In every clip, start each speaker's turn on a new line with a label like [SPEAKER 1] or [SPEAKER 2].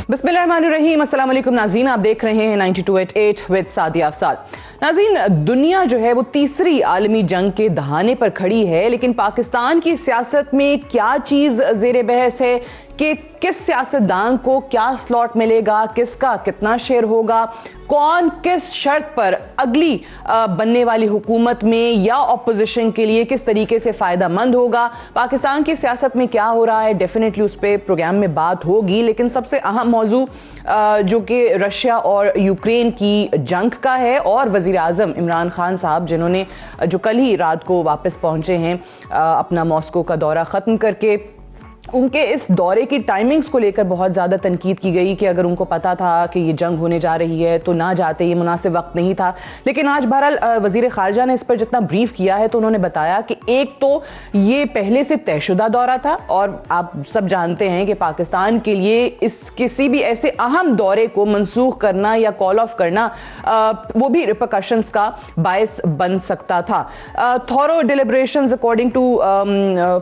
[SPEAKER 1] बिस्मिल्लाहिर्रहमानिर्रहीम, अस्सलाम वालेकुम नाज़रीन, आप देख रहे हैं 92.8 विद सादिया अफसार। नाज़रीन, दुनिया जो है वो तीसरी आलमी जंग के दहाने पर खड़ी है, लेकिन पाकिस्तान की सियासत में क्या चीज़ ज़ेरे बहस है कि किस सियासतदान को क्या स्लॉट मिलेगा, किसका कितना शेयर होगा, कौन किस शर्त पर अगली बनने वाली हुकूमत में या ऑपोजिशन के लिए किस तरीके से फ़ायदा मंद होगा, पाकिस्तान की सियासत में क्या हो रहा है। डेफिनेटली उस पर प्रोग्राम में बात होगी, लेकिन सबसे अहम मौजू जो कि रशिया और यूक्रेन की जंग का है और वज़ीर आज़म इमरान खान साहब, जिन्होंने जो कल ही रात को वापस पहुँचे हैं अपना मॉस्को का दौरा ख़त्म करके, उनके इस दौरे की टाइमिंग्स को लेकर बहुत ज़्यादा तनकीद की गई कि अगर उनको पता था कि ये जंग होने जा रही है तो ना जाते, ये मुनासिब वक्त नहीं था। लेकिन आज बहरहाल वज़ीर ख़ारजा ने इस पर जितना ब्रीफ किया है तो उन्होंने बताया कि एक तो ये पहले से तयशुदा दौरा था और आप सब जानते हैं कि पाकिस्तान के लिए इस किसी भी ऐसे अहम दौरे को मनसूख करना या कॉल ऑफ करना वो भी रिपरकशंस का बायस बन सकता था। Thorough deliberations according to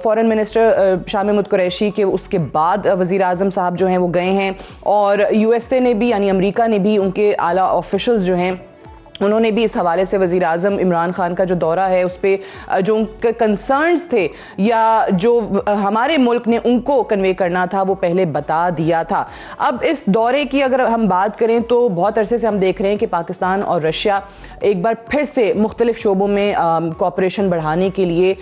[SPEAKER 1] foreign minister Shah Mahmood Qureshi के उसके बाद वज़ीर आज़म साहब जो हैं वो गए हैं और यूएसए ने भी, यानी अमेरिका ने भी, उनके आला ऑफिशियल्स जो हैं उन्होंने भी इस हवाले से वज़ीर आज़म इमरान खान का जो दौरा है उस पर जो उनके कंसर्न्स थे या जो हमारे मुल्क ने उनको कन्वे करना था वो पहले बता दिया था। अब इस दौरे की अगर हम बात करें तो बहुत अरसे से हम देख रहे हैं कि पाकिस्तान और रशिया एक बार फिर से मुख्तलिफ शोबों में कोऑपरेशन बढ़ाने के लिए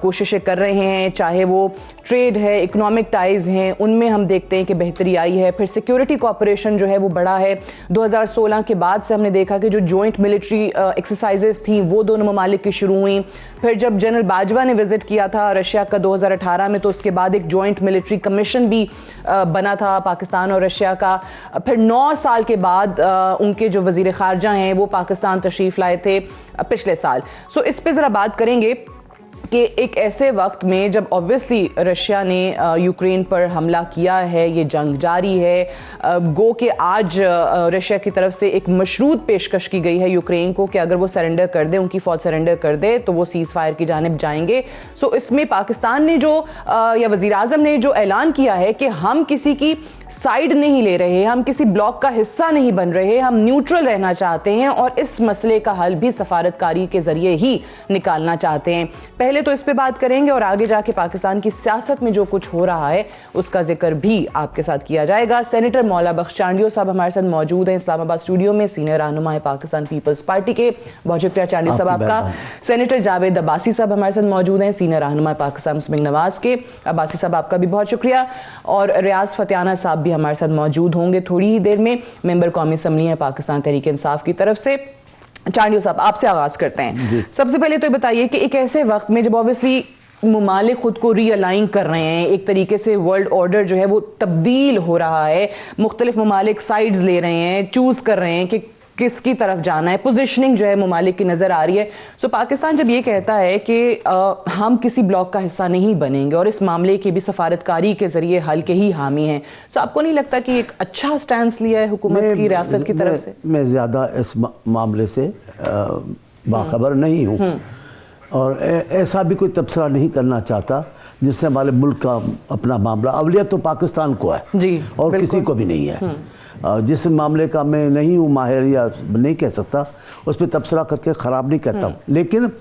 [SPEAKER 1] कोशिशें कर रहे हैं, चाहे वो ट्रेड है, इकोनॉमिक टाइज़ हैं, उनमें हम देखते हैं कि बेहतरी आई है। फिर सिक्योरिटी कोऑपरेशन जो है वो बढ़ा है। 2016 के बाद से हमने देखा कि जो जॉइंट मिलिट्री एक्सरसाइजेस थी वो दोनों ममालिक की शुरू हुई। फिर जब जनरल बाजवा ने विजिट किया था रशिया का 2018 में, तो उसके बाद एक जॉइंट मिलिट्री कमीशन भी बना था पाकिस्तान और रशिया का। फिर 9 साल के बाद उनके जो वज़ीर ख़ारजा हैं वो पाकिस्तान तशरीफ़ लाए थे पिछले साल। सो इस पर ज़रा बात करेंगे कि एक ऐसे वक्त में जब ऑब्वियसली रशिया ने यूक्रेन पर हमला किया है, ये जंग जारी है, गो कि आज रशिया की तरफ से एक मशरूत पेशकश की गई है यूक्रेन को कि अगर वो सरेंडर कर दे, उनकी फ़ौज सरेंडर कर दे तो वो सीज़ फायर की जानिब जाएंगे। सो इसमें पाकिस्तान ने जो या वज़ीर आज़म ने जो ऐलान किया है कि हम किसी की साइड नहीं ले रहे, हम किसी ब्लॉक का हिस्सा नहीं बन रहे, हम न्यूट्रल रहना चाहते हैं और इस मसले का हल भी सफारतकारी के ज़रिए ही निकालना चाहते हैं। पहले तो इस पे बात करेंगे और आगे जाके पाकिस्तान की सियासत में जो कुछ हो रहा है उसका जिक्र भी आपके साथ किया जाएगा। सेनेटर मौला बख्श चांडियो साहब हमारे साथ मौजूद हैं इस्लामाबाद स्टूडियो में, सीनियर रहनुमा है पाकिस्तान पीपल्स पार्टी के। बहुत शुक्रिया चांडियो साहब आपका। सेनेटर जावेद अब्बासी साहब हमारे साथ मौजूद हैं, सीनियर रहनुमा पाकिस्तान मुस्लिम नवाज के। अब्बासी साहब आपका भी बहुत शुक्रिया। और रियाज फतियाना साहब भी हमारे साथ मौजूद होंगे थोड़ी ही देर में, मेंबर कौमी असम्बली है पाकिस्तान तहरीक इंसाफ की तरफ से। चांडियो साहब आपसे आगाज करते हैं। सबसे पहले तो बताइए कि एक ऐसे वक्त में जब ऑब्वियसली मुमालिक खुद को रीअलाइन कर रहे हैं, एक तरीके से वर्ल्ड ऑर्डर जो है वो तब्दील हो रहा है, मुख्तलिफ मुमालिक साइड्स ले रहे हैं, चूज कर रहे हैं कि किसकी तरफ जाना है, पोजीशनिंग जो है मुमालिक की नज़र आ रही है। सो पाकिस्तान जब ये कहता है कि हम किसी ब्लॉक का हिस्सा नहीं बनेंगे और इस मामले की भी सफारतकारी के ज़रिए हल के ही हामी हैं, तो आपको नहीं लगता कि एक अच्छा स्टैंड लिया है हुकूमत की रियासत की तरफ से?
[SPEAKER 2] मैं ज़्यादा इस मामले से बाखबर नहीं हूँ और ऐसा भी कोई तबसरा नहीं करना चाहता जिससे हमारे मुल्क का अपना मामला, अवलियत तो पाकिस्तान को है जी, और किसी को भी नहीं है। जिस मामले का मैं नहीं हूँ माहिर या नहीं कह सकता, उस पर तबसरा करके ख़राब नहीं करता हूँ, लेकिन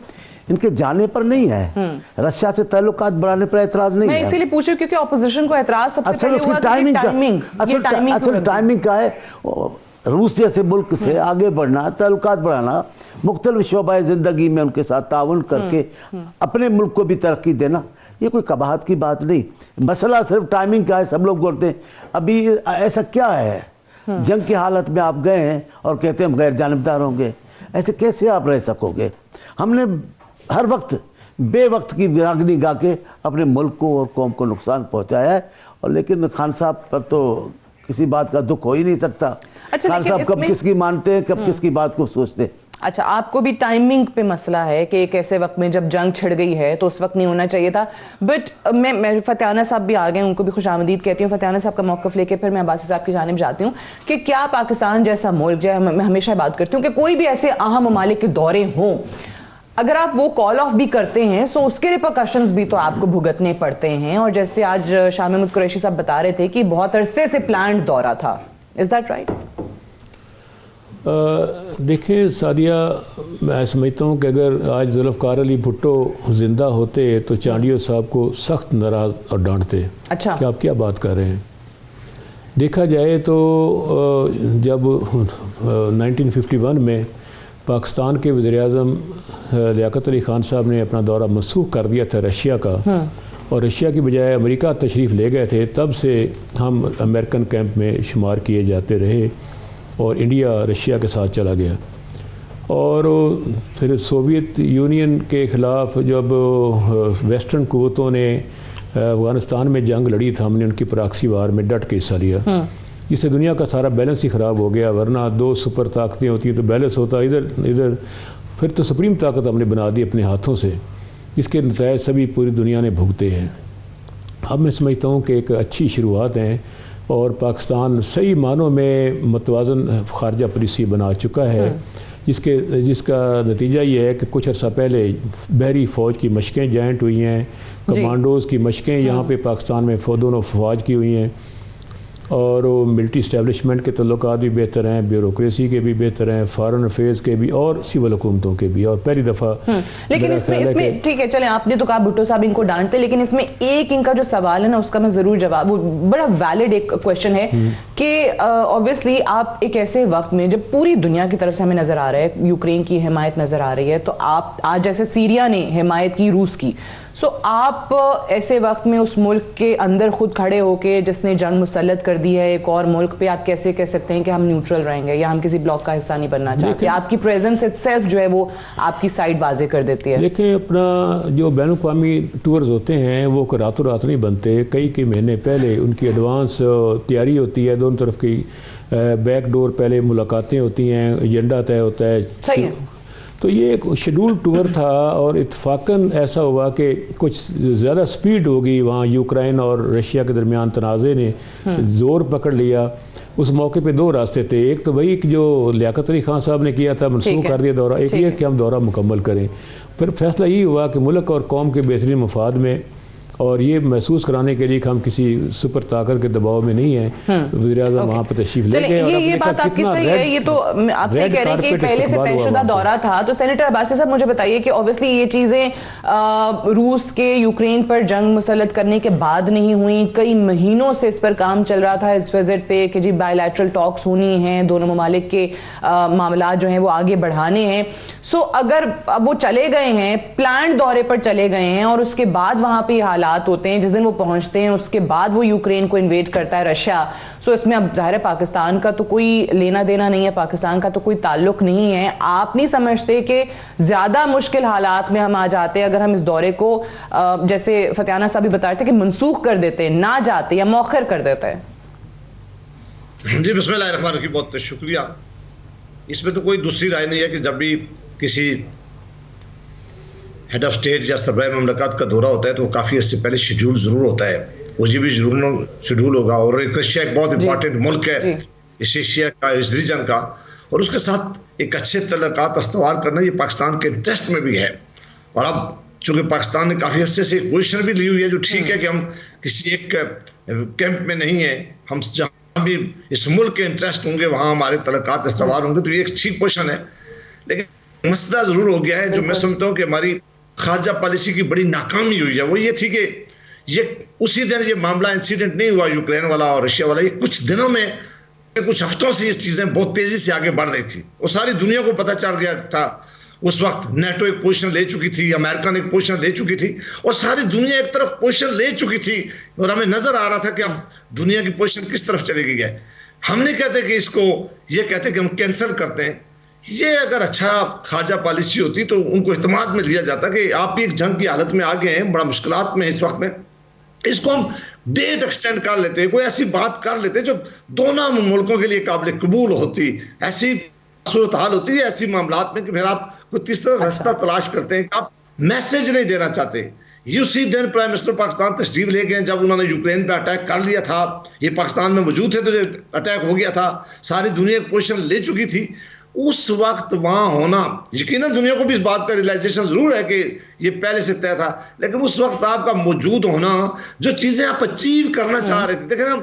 [SPEAKER 2] इनके जाने पर नहीं है, रशिया से ताल्लुकात बढ़ाने पर एतराज़ नहीं है।
[SPEAKER 1] मैं इसीलिए पूछ रही हूँ क्योंकि ऑपोजिशन को एतराज़ सबसे पहले हुआ
[SPEAKER 2] असल टाइमिंग का है। रूस जैसे मुल्क से आगे बढ़ना, ताल्लुकात बढ़ाना, मुख्तलिफ शोबाए ज़िंदगी में उनके साथ ताउन करके अपने मुल्क को भी तरक्की देना, ये कोई कबाहत की बात नहीं। मसला सिर्फ टाइमिंग का है। सब लोग बोलते हैं अभी ऐसा क्या है, जंग की हालत में आप गए हैं और कहते हैं हम गैर जानिबदार होंगे, ऐसे कैसे आप रह सकोगे? हमने हर वक्त बेवक्त की रागनी गा के अपने मुल्क को और कौम को नुकसान पहुँचाया है, और लेकिन खान साहब पर तो किसी बात का दुख हो ही नहीं सकता। खान साहब कब किसकी मानते हैं, कब किसकी बात को सोचते हैं।
[SPEAKER 1] अच्छा, आपको भी टाइमिंग पे मसला है कि एक ऐसे वक्त में जब जंग छिड़ गई है तो उस वक्त नहीं होना चाहिए था। बट मैं फतियाना साहब भी आ गए, उनको भी खुशामदीद कहती हूँ। फतियाना साहब का मौक़िफ़ लेके फिर मैं अब्बासी साहब की जानिब जाती हूँ कि क्या पाकिस्तान जैसा मुल्क, जो मैं हमेशा बात करती हूँ कि कोई भी ऐसे अहम ममालिक के दौरे हों, अगर आप वो कॉल ऑफ भी करते हैं सो उसके रिपरकशंस भी तो आपको भुगतने पड़ते हैं। और जैसे आज शाह महमूद कुरैशी साहब बता रहे थे कि बहुत अरसे से प्लान्ड दौरा था, इज दैट राइट?
[SPEAKER 3] देखिए सादिया, मैं समझता हूँ कि अगर आज जुल्फ़कार अली भुट्टो ज़िंदा होते तो चांडियो साहब को सख्त नाराज़ और डांटते।
[SPEAKER 1] अच्छा,
[SPEAKER 3] कि आप क्या बात कर रहे हैं। देखा जाए तो जब 1951 में पाकिस्तान के वज़ीर-ए-आज़म लियाकत अली ख़ान साहब ने अपना दौरा मनसूख कर दिया था रशिया का, और रशिया की बजाय अमेरिका तशरीफ़ ले गए थे, तब से हम अमेरिकन कैंप में शुमार किए जाते रहे और इंडिया रशिया के साथ चला गया। और फिर सोवियत यूनियन के ख़िलाफ़ जब वेस्टर्न क़ुव्वतों ने अफ़गानिस्तान में जंग लड़ी था, हमने उनकी प्रॉक्सी वार में डट के हिस्सा लिया, जिससे दुनिया का सारा बैलेंस ही ख़राब हो गया। वरना दो सुपर ताकतें होती तो बैलेंस होता इधर। फिर तो सुप्रीम ताकत हमने बना दी अपने हाथों से, जिसके नतीजे सभी पूरी दुनिया ने भुगते हैं। अब मैं समझता हूँ कि एक अच्छी शुरुआत है और पाकिस्तान सही मानों में मुतवाज़न ख़ारजा पॉलिसी बना चुका है, जिसका नतीजा ये है कि कुछ अर्सा पहले बहरी फ़ौज की मशक़ें जॉइंट हुई हैं, कमांडोज़ की मशक़ें यहाँ पे पाकिस्तान में दोनों फ़ौज की हुई हैं, और मिलिट्री इस्टेब्लिशमेंट के तल्लुकात भी बेहतर हैं, ब्यूरोक्रेसी के भी बेहतर हैं, फॉरेन अफेयर्स के भी और सिविल हुकूमतों के भी। और पहली दफ़ा
[SPEAKER 1] लेकिन इसमें ठीक है, चलें, आपने तो कहा भुट्टो साहब इनको डांटते, लेकिन इसमें एक इनका जो सवाल है ना, उसका मैं ज़रूर जवाब, वो बड़ा वैलिड एक क्वेश्चन है कि ऑब्वियसली आप एक ऐसे वक्त में जब पूरी दुनिया की तरफ से हमें नज़र आ रहा है, यूक्रेन की हिमायत नज़र आ रही है, तो आप आज जैसे सीरिया ने हिमायत की रूस की, सो आप ऐसे वक्त में उस मुल्क के अंदर खुद खड़े होके जिसने जंग मुसल्लत कर दी है एक और मुल्क पे, आप कैसे कह सकते हैं कि हम न्यूट्रल रहेंगे या हम किसी ब्लॉक का हिस्सा नहीं बनना चाहते? आपकी प्रेजेंस इटसेल्फ जो है वो आपकी साइड वाजे कर देती है।
[SPEAKER 3] देखिए, अपना जो बैनुल-अक़वामी टूर्स होते हैं वो रातों रात नहीं बनते, कई महीने पहले उनकी एडवांस तैयारी होती है, दोनों तरफ की बैक डोर पहले मुलाकातें होती हैं, एजेंडा तय होता है।
[SPEAKER 1] सही है।
[SPEAKER 3] तो ये एक शेड्यूल टूर था और इत्तफाकन ऐसा हुआ कि कुछ ज़्यादा स्पीड हो गई वहाँ, यूक्रेन और रशिया के दरमियान तनाज़े ने ज़ोर पकड़ लिया। उस मौके पे दो रास्ते थे, एक तो वही जो लियाकत अली ख़ान साहब ने किया था, मनसूख कर दिया दौरा, एक ये कि हम दौरा मुकम्मल करें। फिर फैसला ये हुआ कि मुल्क और कौम के बेहतरीन मफाद में और ये महसूस कराने के लिए कि हम किसी सुपर ताकत के दबाव में नहीं है, वज़ीर-ए-आज़म वहाँ पर तशरीफ ले गए।
[SPEAKER 1] ये बात आपकी सही है, ये तो आपसे कह रहे हैं कि पहले से तयशुदा दौरा था। तो सेनेटर अब्बासी साहब मुझे बताइए कि ऑब्वियसली ये चीज़ें रूस के यूक्रेन पर जंग मुसल्लत करने के बाद नहीं हुई, कई महीनों से इस पर काम चल रहा था इस विजिट पे कि जी बायलैटरल टॉक्स होनी हैं, दोनों ममालिक के मामला जो हैं वो आगे बढ़ाने हैं। सो अगर अब वो चले गए हैं, प्लान्ड दौरे पर चले गए हैं और उसके बाद वहाँ पे हालात होते हैं, जिस दिन वो पहुंचते हैं उसके बाद वो यूक्रेन को इन्वेड करता है रशिया, सो इसमें अब जाहिर है पाकिस्तान का तो कोई लेना देना नहीं है, पाकिस्तान का तो कोई ताल्लुक नहीं है। आप नहीं समझते कि ज्यादा मुश्किल हालात में हम आ जाते अगर हम इस दौरे को जैसे फतियाना साहब भी बता रहे थे कि मनसूख कर देते, ना जाते या मौखर कर देते?
[SPEAKER 4] जी बिस्मिल्लाहिर्रहमानिर्रहीम, बहुत शुक्रिया। इसमें तो कोई दूसरी राय नहीं है कि जब भी किसी हेड ऑफ स्टेट या सरबराह ममलकत का दौरा होता है तो काफ़ी इससे पहले शेड्यूल ज़रूर होता है, मुझे भी जरूर शेड्यूल होगा। और रशिया एक बहुत इंपॉर्टेंट मुल्क है इस एशिया का, इस रीजन का, और उसके साथ एक अच्छे तल्लुकात इस्तवार करना ये पाकिस्तान के इंटरेस्ट में भी है। और अब चूँकि पाकिस्तान ने काफ़ी अच्छे से पोजीशन भी ली हुई है, जो ठीक है कि हम किसी एक कैंप में नहीं है, हम जहाँ भी इस मुल्क के इंटरेस्ट होंगे वहाँ हमारे तल्लुकात इस्तवार होंगे, तो ये एक ठीक पोजीशन है। लेकिन मसला ज़रूर हो गया है जो मैं समझता हूँ कि हमारी खारजा पॉलिसी की बड़ी नाकामी हुई है, वो ये थी कि ये उसी दिन ये मामला इंसिडेंट नहीं हुआ यूक्रेन वाला और रशिया वाला, ये कुछ दिनों में, कुछ हफ्तों से ये चीज़ें बहुत तेज़ी से आगे बढ़ रही थी और सारी दुनिया को पता चल गया था। उस वक्त नेटो एक पोजीशन ले चुकी थी, अमेरिका ने एक पोजीशन ले चुकी थी और सारी दुनिया एक तरफ पोजीशन ले चुकी थी और हमें नज़र आ रहा था कि अब दुनिया की पोजीशन किस तरफ चली गई है। हम नहीं कहते कि इसको, ये कहते कि हम कैंसिल करते हैं। ये अगर अच्छा खारजा पॉलिसी होती तो उनको इत्मीनान में लिया जाता कि आप भी एक जंग की हालत में आ गए हैं, बड़ा मुश्किलात में इस वक्त में, इसको हम डेट एक्सटेंड कर लेते, कोई ऐसी बात कर लेते जो दोनों मुल्कों के लिए काबिल कबूल होती। ऐसी सूरत हाल होती है ऐसी मामलात में कि फिर आप कोई तीसरा रास्ता तलाश करते हैं कि आप मैसेज नहीं देना चाहते। ये उसी दिन प्राइम मिनिस्टर पाकिस्तान तशरीफ ले गए जब उन्होंने यूक्रेन पे अटैक कर लिया था। ये पाकिस्तान में मौजूद थे तो जो अटैक हो गया था, सारी दुनिया की पोजीशन ले चुकी थी। उस वक्त वहां होना, यकीनन दुनिया को भी इस बात का रियलाइजेशन जरूर है कि ये पहले से तय था, लेकिन उस वक्त आपका मौजूद होना, जो चीजें आप अचीव करना चाह रहे थे, देखें ना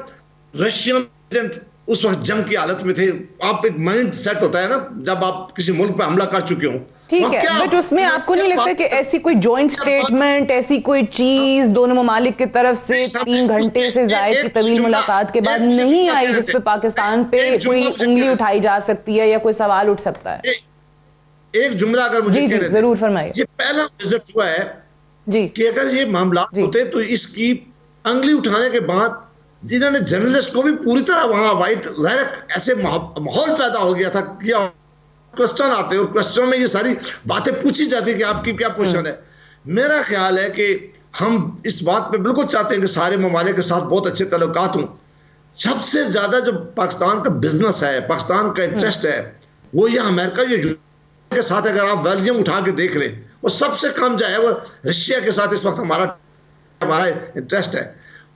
[SPEAKER 4] रशियन प्रेसिडेंट उस वक्त जंग की हालत में थे। आप एक माइंड सेट होता है ना जब आप किसी मुल्क पे हमला कर चुके हो,
[SPEAKER 1] ठीक है, बट उसमें आपको नहीं लगता कि ऐसी कोई जॉइंट स्टेटमेंट, ऐसी कोई चीज दोनों ममालिक की तरफ से 3 घंटे से ज्यादा की तवील मुलाकात के बाद नहीं आई जिस पे पाकिस्तान पे कोई उंगली उठाई जा सकती है या कोई सवाल उठ सकता है?
[SPEAKER 4] एक जुमला अगर मुझे
[SPEAKER 1] जी जरूर फरमाइए।
[SPEAKER 4] ये पहला विजिट हुआ है
[SPEAKER 1] जी
[SPEAKER 4] कि अगर ये मामला होते तो इसकी अंगली उठाने के बाद जिन्होंने जर्नलिस्ट को भी पूरी तरह वहां वाइट ऐसे माहौल पैदा हो गया था कि क्वेश्चन आते और क्वेश्चन में ये सारी बातें पूछी जाती कि आपकी क्या पोजीशन है। मेरा ख्याल है कि हम इस बात पे बिल्कुल चाहते हैं कि सारे ममालिक के साथ बहुत अच्छे ताल्लुकात हों। सबसे ज्यादा जो पाकिस्तान का बिजनेस है, पाकिस्तान का इंटरेस्ट है, वो ये अमेरिका के साथ अगर आप वॉल्यूम उठा के देख लें, वो सबसे कम जो है वो रशिया के साथ इस वक्त हमारा इंटरेस्ट है।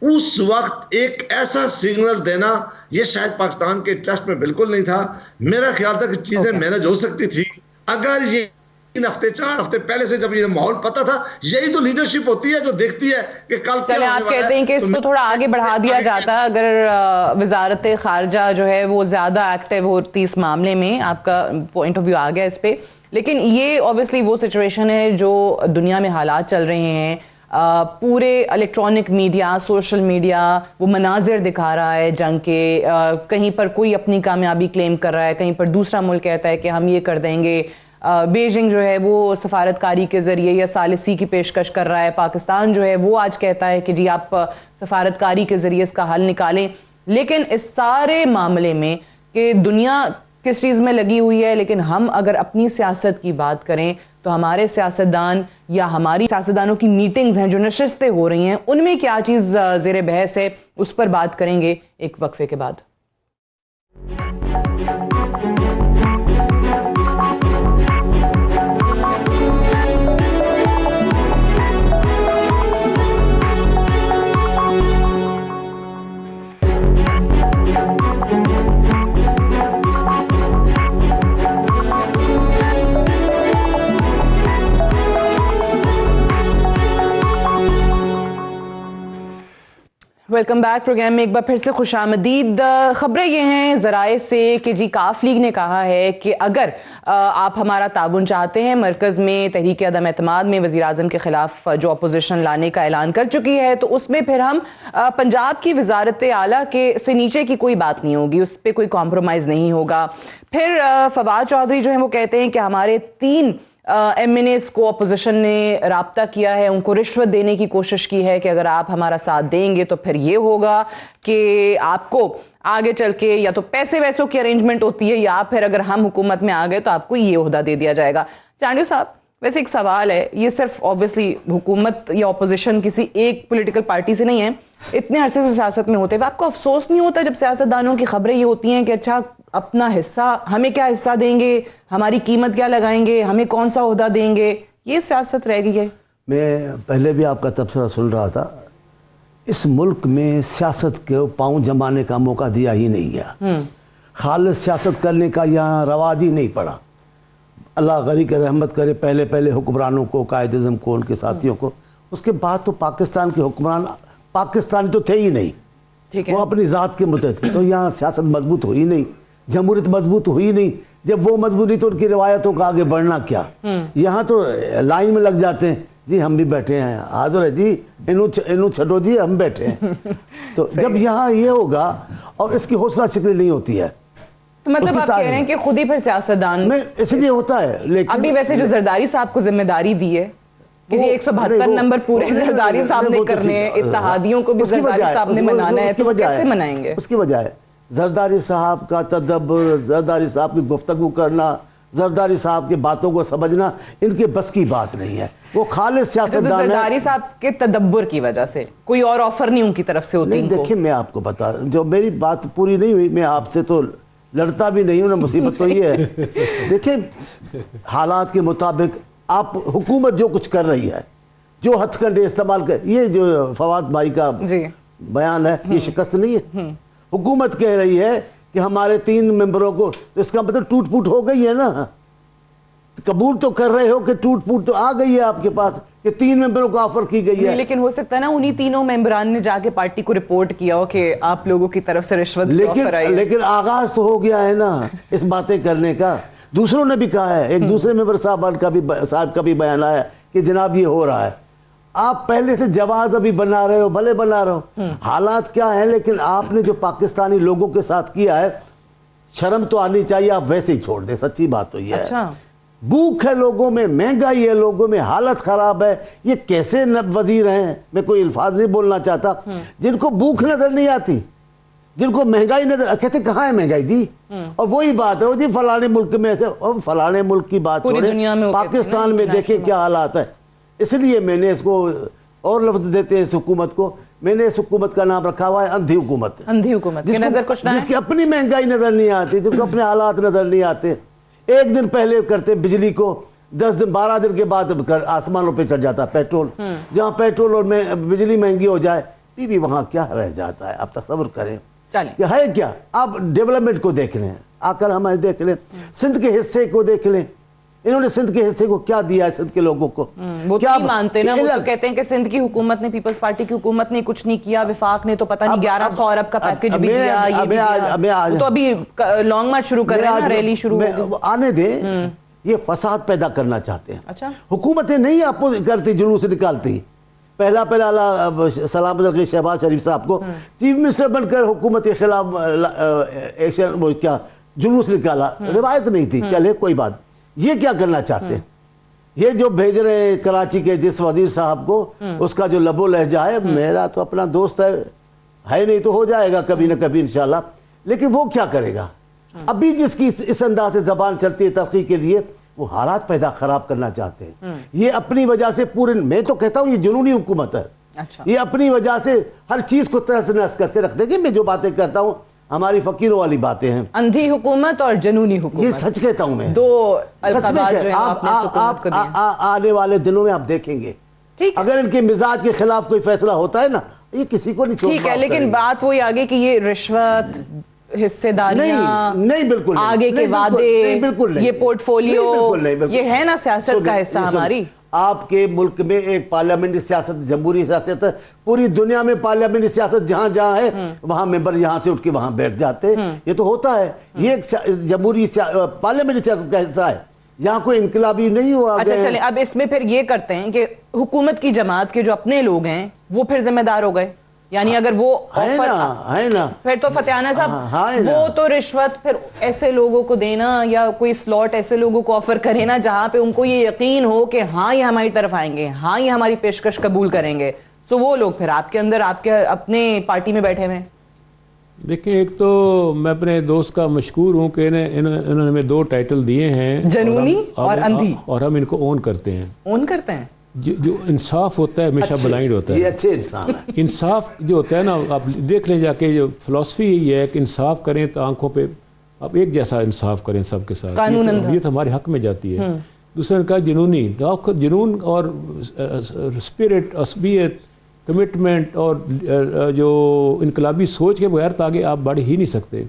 [SPEAKER 4] उस वक्त एक ऐसा सिग्नल देना ये शायद पाकिस्तान के इंटरेस्ट में बिल्कुल नहीं था। मेरा ख्याल था कि चीजें मैनेज हो सकती थी अगर ये 3 हफ्ते 4 हफ्ते पहले से जब ये माहौल पता था। यही तो लीडरशिप होती है जो देखती है कि कल
[SPEAKER 1] चले आप कहते हैं कि इसको थोड़ा आगे बढ़ा दिया जाता अगर वजारत खारजा जो है वो ज्यादा एक्टिव होती इस मामले में। आपका पॉइंट ऑफ व्यू आ गया इस पे, लेकिन ये ऑब्वियसली वो सिचुएशन है जो दुनिया में हालात चल रहे हैं। पूरे इलेक्ट्रॉनिक मीडिया, सोशल मीडिया वो मनाजिर दिखा रहा है जंग के। कहीं पर कोई अपनी कामयाबी क्लेम कर रहा है, कहीं पर दूसरा मुल्क कहता है कि हम ये कर देंगे। बीजिंग जो है वो सफारतकारी के ज़रिए या सालिसी की पेशकश कर रहा है। पाकिस्तान जो है वो आज कहता है कि जी आप सफारतकारी के ज़रिए इसका हल निकालें। लेकिन इस सारे मामले में कि दुनिया किस चीज़ में लगी हुई है, लेकिन हम अगर अपनी सियासत की बात करें तो हमारे सियासतदान या हमारी सियासतदानों की मीटिंग्स हैं जो नशिस्तें हो रही हैं, उनमें क्या चीज़ ज़ेरे बहस है, उस पर बात करेंगे एक वक्फे के बाद। Welcome back. प्रोग्राम में एक बार फिर से खुशामदीद। खबरें ये हैं ज़राए से कि जी काफ लीग ने कहा है कि अगर आप हमारा ताउन चाहते हैं, मरकज़ में तहरीक अदम एतमाद में वज़ीर आज़म के ख़िलाफ़ जो अपोजिशन लाने का ऐलान कर चुकी है, तो उसमें फिर हम पंजाब की वज़ारत आला के से नीचे की कोई बात नहीं होगी, उस पर कोई कॉम्प्रोमाइज़ नहीं होगा। फिर फवाद चौधरी जो हैं वो कहते हैं कि हमारे 3 MNAs को अपोजिशन ने राब्ता किया है, उनको रिश्वत देने की कोशिश की है कि अगर आप हमारा साथ देंगे तो फिर ये होगा कि आपको आगे चल के या तो पैसे वैसों की अरेंजमेंट होती है या फिर अगर हम हुकूमत में आ गए तो आपको ये ओहदा दे दिया जाएगा। चांडियो साहब, वैसे एक सवाल है, ये सिर्फ ऑब्वियसली हुकूमत या अपोजिशन किसी एक पॉलिटिकल पार्टी से नहीं है, इतने अरसे से सियासत में होते हुए आपको अफसोस नहीं होता जब सियासतदानों की खबरें ये होती हैं कि अच्छा अपना हिस्सा, हमें क्या हिस्सा देंगे, हमारी कीमत क्या लगाएंगे, हमें कौन सा ओहदा देंगे, ये सियासत रह गई है?
[SPEAKER 2] मैं पहले भी आपका तबसरा सुन रहा था, इस मुल्क में सियासत के पाँव जमाने का मौका दिया ही नहीं गया। खालिस सियासत करने का यहाँ रवाज ही नहीं पड़ा। अल्लाह गनी के रहमत करे, पहले पहले हुक्मरानों को, कायद-ए-आज़म को, उनके साथियों को, उसके बाद तो पाकिस्तान के हुक्मरान पाकिस्तानी तो थे ही नहीं, वो अपनी ज़ात के मुतहद। तो यहाँ सियासत मजबूत हुई नहीं, जमहूरियत मजबूत हुई नहीं। जब वो मजबूत नहीं तो उनकी रिवायतों का आगे बढ़ना क्या। यहाँ तो लाइन में लग जाते हैं, जी हम भी बैठे हैं, हाजिर है जी, इनू छटो जी हम बैठे हैं। तो जब यहाँ ये होगा और इसकी हौसला शिकरी नहीं होती है,
[SPEAKER 1] तो मतलब आप कह रहे हैं कि खुद ही फिर सियासतदान
[SPEAKER 2] में इसलिए होता है। लेकिन
[SPEAKER 1] अभी वैसे जो जरदारी साहब को जिम्मेदारी दी है कि जी 172 नंबर पूरे जरदारी साहब ने करने हैं, इत्तेहादियों को भी जरदारी साहब ने मनाना है, तो कैसे मनाएंगे?
[SPEAKER 2] उसकी वजह है जरदारी साहब का तदब्बर, जरदारी साहब की गुफ्तगू करना, जरदारी साहब की बातों को समझना इनके बस की बात नहीं है। वो खालिस सियासतदान है।
[SPEAKER 1] जरदारी साहब के तदब्बर की वजह से कोई और ऑफर नहीं उनकी तरफ से होती।
[SPEAKER 2] नहीं, देखिए मैं आपको बता, जो मेरी बात पूरी नहीं हुई, मैं आपसे तो लड़ता भी नहीं हूँ ना, मुसीबत तो ये है। देखिए हालात के मुताबिक आप हुकूमत जो कुछ कर रही है, जो हथकंडे इस्तेमाल कर, ये जो फवाद भाई का बयान है ये शिकस्त नहीं है। हुकूमत कह रही है कि हमारे 3 मेंबरों को, तो इसका मतलब टूट फूट हो गई है ना। कबूल तो कर रहे हो कि टूट फूट तो आ गई है आपके पास कि 3 मेंबरों को ऑफर की गई है।
[SPEAKER 1] लेकिन हो सकता है ना उन्हीं तीनों मेंबरान ने जाके पार्टी को रिपोर्ट किया हो कि आप लोगों की तरफ से रिश्वत की ऑफर आई है।
[SPEAKER 2] लेकिन आगाज तो हो गया है ना इस बातें करने का। दूसरों ने भी कहा है, एक दूसरे मेंबर साहब का भी बयान आया कि जनाब ये हो रहा है। आप पहले से जवाब अभी बना रहे हो, भले बना रहे हो, हालात क्या है, लेकिन आपने जो पाकिस्तानी लोगों के साथ किया है, शर्म तो आनी चाहिए। आप वैसे ही छोड़ दे, सच्ची बात तो ये है।
[SPEAKER 1] अच्छा।
[SPEAKER 2] भूख है लोगों में, महंगाई है लोगों में, हालत खराब है। ये कैसे वजीर हैं, मैं कोई अल्फाज नहीं बोलना चाहता, जिनको भूख नजर नहीं आती, जिनको महंगाई नजर, कहते कहाँ है महंगाई जी। और वही बात है जी फलाने मुल्क में ऐसे, और फलाने मुल्क की बात
[SPEAKER 1] पूरी दुनिया में
[SPEAKER 2] पाकिस्तान में देखे क्या हालात है। इसलिए मैंने इसको और लफ्ज देते हैं इस हुकूमत को, मैंने इस हुकूमत का नाम रखा हुआ है अंधी हुकूमत।
[SPEAKER 1] अंधी हुकूमत,
[SPEAKER 2] जिसकी अपनी महंगाई नजर नहीं आती, जिनको अपने हालात नजर नहीं आते। एक दिन पहले करते बिजली को, 10 दिन 12 दिन के बाद आसमानों पे चढ़ जाता पेट्रोल। जहाँ पेट्रोल और बिजली महंगी हो जाए, भी वहां क्या रह जाता है। आप तसव्वुर करें क्या है। क्या आप डेवलपमेंट को देख लें, आकर हमें देख लें, सिंध के हिस्से को देख लें, इन्होंने सिंध के हिस्से को क्या दिया है सिंध के लोगों को।
[SPEAKER 1] वो क्या मानते ना, वो तो कहते हैं कि सिंध की हुकूमत ने, पीपल्स पार्टी की हुकूमत ने कुछ नहीं किया, विफाक ने तो पता नहीं 1100 अरब का पैकेज भी दिया, ये भी दिया। तो अभी लॉन्ग मार्च शुरू कर रहे हैं ना, रैली शुरू
[SPEAKER 2] आने दें। ये फसाद पैदा करना चाहते हैं।
[SPEAKER 1] अच्छा,
[SPEAKER 2] हुकूमतें नहीं आपको करती, जुलूस निकालती। पहला सलामत रखे शहबाज शरीफ साहब को चीफ मिनिस्टर बनकर हुकूमत के खिलाफ एक्शन, वो क्या जुलूस निकाला, रिवायत नहीं थी। चले कोई बात, ये क्या करना चाहते हैं, ये जो भेज रहे हैं कराची के जिस वजीर साहब को, उसका जो लबो लहजा है, मेरा तो अपना दोस्त है नहीं तो हो जाएगा कभी ना कभी इंशाल्लाह। लेकिन वो क्या करेगा, अभी जिसकी इस अंदाज से जबान चलती है तरक्की के लिए, वो हालात पैदा खराब करना चाहते हैं। ये अपनी वजह से पूरे, मैं तो कहता हूँ ये जुनूनी हुकूमत है।
[SPEAKER 1] अच्छा।
[SPEAKER 2] ये अपनी वजह से हर चीज को तहस नहस करके रख देंगे। मैं जो बातें करता हूँ हमारी फकीरों वाली बातें हैं।
[SPEAKER 1] अंधी हुकूमत और जनूनी हुकूमत,
[SPEAKER 2] ये सच कहता हूं मैं।
[SPEAKER 1] 2 अल्फाज जो हैं आपने हुकूमत को दिए।
[SPEAKER 2] आने वाले दिनों में आप देखेंगे, अगर इनके मिजाज के खिलाफ कोई फैसला होता है ना, ये किसी को नहीं छोड़ेगा।
[SPEAKER 1] ठीक है, लेकिन बात वही आगे कि ये रिश्वत, हिस्सेदारियां,
[SPEAKER 2] नहीं बिल्कुल
[SPEAKER 1] आगे के वादे,
[SPEAKER 2] बिल्कुल नहीं,
[SPEAKER 1] ये पोर्टफोलियो, ये है ना सियासत का हिस्सा हमारी।
[SPEAKER 2] आपके मुल्क में एक पार्लियामेंटी सियासत, जमहूरी सियासत है। पूरी दुनिया में पार्लियामेंटी सियासत जहां जहां है, वहां मेंबर यहां से उठ के वहां बैठ जाते हैं। ये तो होता है, ये एक जमहूरी पार्लियामेंटी सियासत का हिस्सा है। यहाँ कोई इनकलाबी नहीं हुआ।
[SPEAKER 1] अच्छा चले, अब इसमें फिर ये करते हैं कि हुकूमत की जमात के जो अपने लोग हैं वो फिर जिम्मेदार हो गए, यानी अगर वो ऑफर
[SPEAKER 2] है ना,
[SPEAKER 1] फिर तो फतेहाना साहब वो तो रिश्वत फिर ऐसे लोगों को देना, या कोई स्लॉट ऐसे लोगों को ऑफर करे ना जहां पे उनको ये यकीन हो कि हाँ ये हमारी तरफ आएंगे, हाँ ये हमारी पेशकश कबूल करेंगे, तो वो लोग फिर आपके अंदर, आपके अपने पार्टी में बैठे हुए।
[SPEAKER 3] देखिए, एक तो मैं अपने दोस्त का मशकूर हूँ कि इन्होंने हमें 2 टाइटल दिए हैं,
[SPEAKER 1] जनूनी और अंधी,
[SPEAKER 3] और हम इनको ओन करते हैं।
[SPEAKER 1] ओन करते हैं।
[SPEAKER 3] जो इंसाफ होता है हमेशा ब्लाइंड होता है।
[SPEAKER 2] ये अच्छे इंसान है।
[SPEAKER 3] इंसाफ जो होता है ना, आप देख लें जाके, जो फिलॉसफी यही है कि इंसाफ करें तो आंखों पे आप एक जैसा इंसाफ करें सबके साथ, ये तो हमारे हक में जाती है। दूसरा का जुनूनी, तो जुनून और स्पिरिट, असबियत, कमिटमेंट और जो इनकलाबी सोच के बगैर आगे आप बढ़ ही नहीं सकते।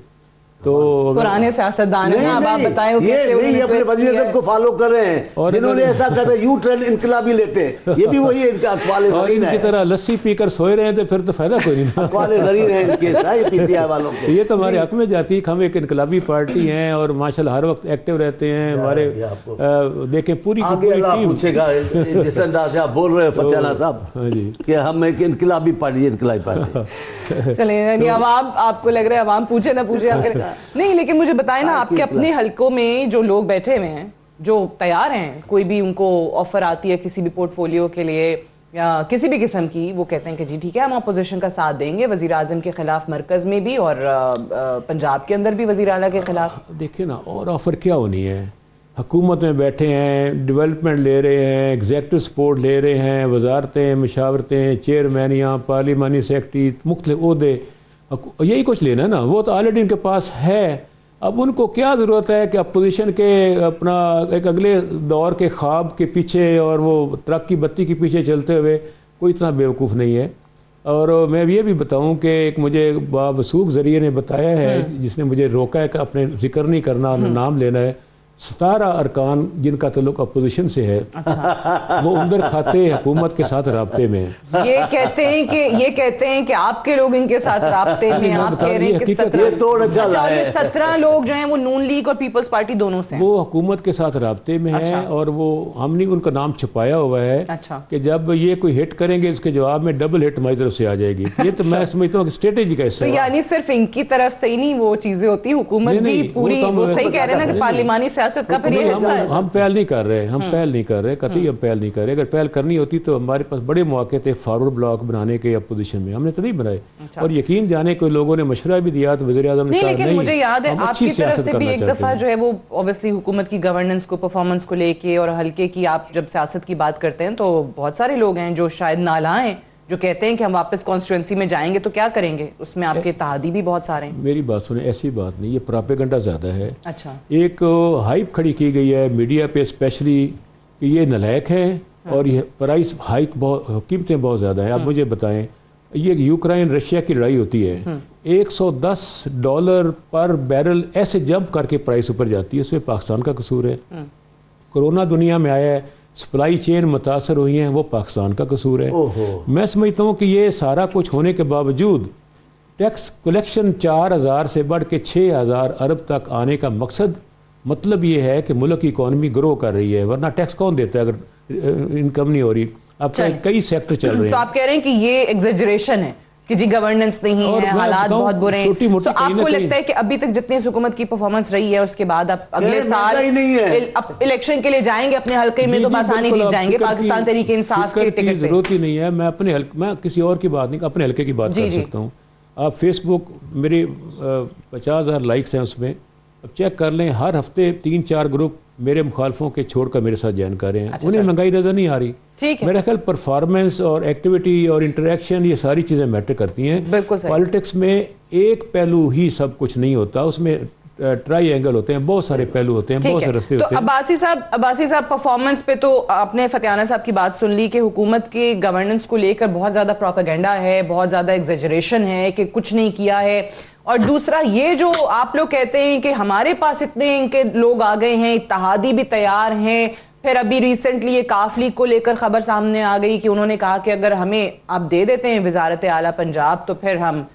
[SPEAKER 3] तो
[SPEAKER 1] पुराने सियासतदान हैं, अब आप बताएं वो कैसे
[SPEAKER 2] ये अपने वज़ीर आज़म को फॉलो कर रहे हैं, और जिन्होंने ऐसा कहा था यू टर्न इनकलाबी लेते हैं, ये भी वही इनका अक़वाले ज़रीन है।
[SPEAKER 3] इनकी तरह लस्सी पीकर सोए रहे हैं तो फिर तो फायदा कोई नहीं।
[SPEAKER 2] अक़वाले ज़रीन है इनके, ये पीटीआई वालों के।
[SPEAKER 3] ये तो हमारे हक में जाती है। हम एक इनकलाबी पार्टी हैं और माशाल्लाह हर वक्त एक्टिव रहते हैं। हमारे देखें पूरी
[SPEAKER 2] पूछेगा जिस अंदाज से आप बोल रहे हैं फतेहाना साहब कि हम एक इनकलाबी पार्टी,
[SPEAKER 1] चलिए अब आपको लग रहा है अवाम पूछे ना पूछे नहीं, लेकिन मुझे बताएं ना, आपके अपने हलकों में जो लोग बैठे हुए हैं, जो तैयार हैं, कोई भी उनको ऑफर आती है किसी भी पोर्टफोलियो के लिए या किसी भी किस्म की, वो कहते हैं कि जी ठीक है हम अपोजिशन का साथ देंगे, वज़ीर आज़म के खिलाफ मरकज़ में भी और पंजाब के अंदर भी वज़ीर आला के खिलाफ।
[SPEAKER 3] देखिए ना, और ऑफर क्या होनी है, हुकूमत में बैठे हैं, डेवलपमेंट ले रहे हैं, एग्जेक्टिव सपोर्ट ले रहे हैं, वजारतें, मशावरतें, चेयरमैनियाँ, पार्लिमानी सेक्रेटरी, मुख्तलिफ ओहदे, यही कुछ लेना है ना। वो तो ऑलरेडी इनके पास है, अब उनको क्या ज़रूरत है कि अपोजिशन के अपना एक अगले दौर के ख्वाब के पीछे और वो ट्रक की बत्ती के पीछे चलते हुए कोई इतना बेवकूफ़ नहीं है। और मैं ये भी बताऊं कि एक मुझे बावसूख ज़रिए ने बताया है, जिसने मुझे रोका है कि अपने जिक्र नहीं करना, नाम लेना है, 17 अरकान जिनका ताल्लुक अपोजिशन से है। अच्छा। वो उमदर खाते हुकूमत के साथ राब्ते में है।
[SPEAKER 1] ये कहते हैं कि आपके लोग इनके साथ राब्ते में, आप कह रहे हैं कि 17 लोग जो हैं वो नून लीग और पीपल्स पार्टी दोनों से,
[SPEAKER 3] वो हुकूमत के साथ राब्ते में है। और वो हमने उनका नाम छुपाया हुआ है।
[SPEAKER 1] अच्छा। कि
[SPEAKER 3] जब ये कोई हिट करेंगे इसके जवाब में डबल हिट हमारी तरफ से आ जाएगी। ये तो मैं समझता हूँ स्ट्रेटेजी का हिस्सा है।
[SPEAKER 1] यानी सिर्फ इनकी तरफ से ही नहीं वो चीजें होती, हुकूमत भी पूरी, वो सही कह रहे हैं ना कि पार्लिमानी का फिर ये
[SPEAKER 3] हम पहल नहीं कर रहे, हम पहल नहीं कर रहे, कतई हम पहल नहीं कर रहे। अगर पहल करनी होती तो हमारे पास बड़े मौके थे फॉरवर्ड ब्लॉक बनाने के अपोजिशन में, हमने तो नहीं बनाए। और यकीन जाने कोई लोगों ने मशवरा भी दिया तो वज़ीर-ए-आज़म ने कहा नहीं,
[SPEAKER 1] मुझे याद है आपकी तरफ से भी एक दफा जो है वो ऑब्वियसली हुकूमत की गवर्नेंस को, परफॉर्मेंस को लेके और हल्के की, आप जब सियासत की बात करते हैं तो बहुत सारे लोग हैं जो शायद नालाएं, जो कहते हैं कि हम वापस कॉन्स्टिट्यूंसी में जाएंगे तो क्या करेंगे, उसमें आपके इत्तेहादी भी बहुत सारे हैं।
[SPEAKER 3] मेरी बात सुने, ऐसी बात नहीं, ये प्रोपेगेंडा ज़्यादा है।
[SPEAKER 1] अच्छा। एक
[SPEAKER 3] हाइप खड़ी की गई है मीडिया पे स्पेशली कि ये नलायक है और ये प्राइस हाइक बहुत, कीमतें बहुत ज़्यादा हैं। आप मुझे बताएं, ये यूक्रेन रशिया की लड़ाई होती है, $110 पर बैरल ऐसे जंप करके प्राइस ऊपर जाती है, उसमें पाकिस्तान का कसूर है। कोरोना दुनिया में आया है, सप्लाई चेन मुतासर हुई हैं, वो पाकिस्तान का कसूर है। मैं समझता हूँ कि ये सारा कुछ होने के बावजूद टैक्स कलेक्शन 4000 से बढ़ के 6000 अरब तक आने का मकसद, मतलब ये है कि मुल्क की इकॉनमी ग्रो कर रही है, वरना टैक्स कौन देता है अगर इनकम नहीं हो रही। अब कई सेक्टर चल रहे हैं।
[SPEAKER 1] तो आप कह रहे हैं कि ये एग्जेजरेशन है कि जी गवर्नेंस नहीं है, हालात बहुत बुरे हैं। तो आपको लगता है कि अभी तक जितनी हुकूमत की परफॉर्मेंस रही है उसके बाद आप अगले साल इलेक्शन के लिए जाएंगे अपने हल्के में तो आसानी जीत जाएंगे, पाकिस्तान तहरीक इंसाफ के टिकट पे?
[SPEAKER 3] जरूरत ही नहीं है, मैं अपने हल्के, मैं किसी और की बात नहीं, अपने हल्के की बात कर सकता हूँ। आप फेसबुक, मेरे 50,000 लाइक्स हैं उसमें, अब चेक कर लें, हर हफ्ते 3-4 ग्रुप मेरे मुखालफों के छोड़कर मेरे साथ ज्वाइन कर रहे हैं। उन्हें महंगाई नजर नहीं आ रही। मेरा ख्याल परफॉर्मेंस और एक्टिविटी और इंटरेक्शन, ये सारी चीज़ें मैटर करती हैं। पॉलिटिक्स में एक पहलू ही सब कुछ नहीं होता, उसमें ट्राई एंगल होते हैं, बहुत सारे पहलू होते हैं, बहुत सारे रास्ते होते हैं।
[SPEAKER 1] अब्बासी साहब परफॉर्मेंस पे तो आपने फतियाना साहब की बात सुन ली कि हुकूमत के गवर्नेंस को लेकर बहुत ज़्यादा प्रोपेगेंडा है, बहुत ज़्यादा एग्जेजरेशन है कि कुछ नहीं किया है। और दूसरा ये जो आप लोग कहते हैं कि हमारे पास इतने इनके लोग आ गए हैं, इत्तेहादी भी तैयार हैं, फिर अभी रिसेंटली ये काफ लीग को लेकर खबर सामने आ गई कि उन्होंने कहा कि अगर हमें आप दे देते हैं वजारत आला पंजाब तो फिर हम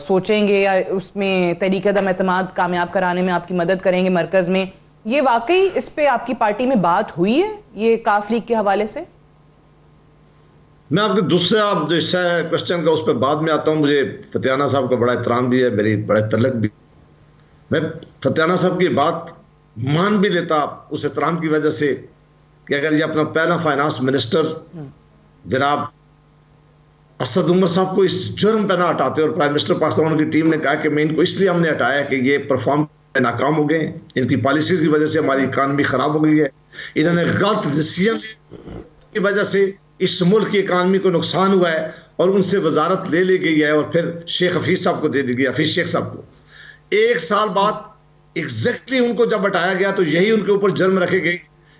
[SPEAKER 1] सोचेंगे या उसमें तरीक़े-ए-दम एतमाद कामयाब कराने में आपकी मदद करेंगे मरकज़ में। ये वाकई इस पे आपकी पार्टी में बात हुई है ये काफ लीग के हवाले से?
[SPEAKER 4] मैं आपके दूसरा जो हिस्सा है क्वेश्चन का उस पर बाद में आता हूँ। मुझे फतियाना साहब का बड़ा एहतराम भी है, मेरी बड़ा तलक भी, मैं फतियाना साहब की बात मान भी लेता उस एहतराम की वजह से कि अगर ये अपना पहला फाइनेंस मिनिस्टर जनाब असद उमर साहब को इस जुर्म पर ना हटाते, और प्राइम मिनिस्टर पाकिस्तान की टीम ने कहा कि मैं इनको इसलिए हमने हटाया कि ये परफॉर्म नाकाम हो गए, इनकी पॉलिसीज की वजह से हमारी इकानमी खराब हो गई है, इन्होंने गलत डिसीजन की वजह से इस मुल्क की इकानमी को नुकसान हुआ है, और उनसे वजारत ले ली गई है और फिर शेख हफीज साहब को दे दी गई, हफीज शेख साहब को। 1 साल बाद एग्जैक्टली उनको जब हटाया गया तो यही उनके ऊपर जुर्म रखे गए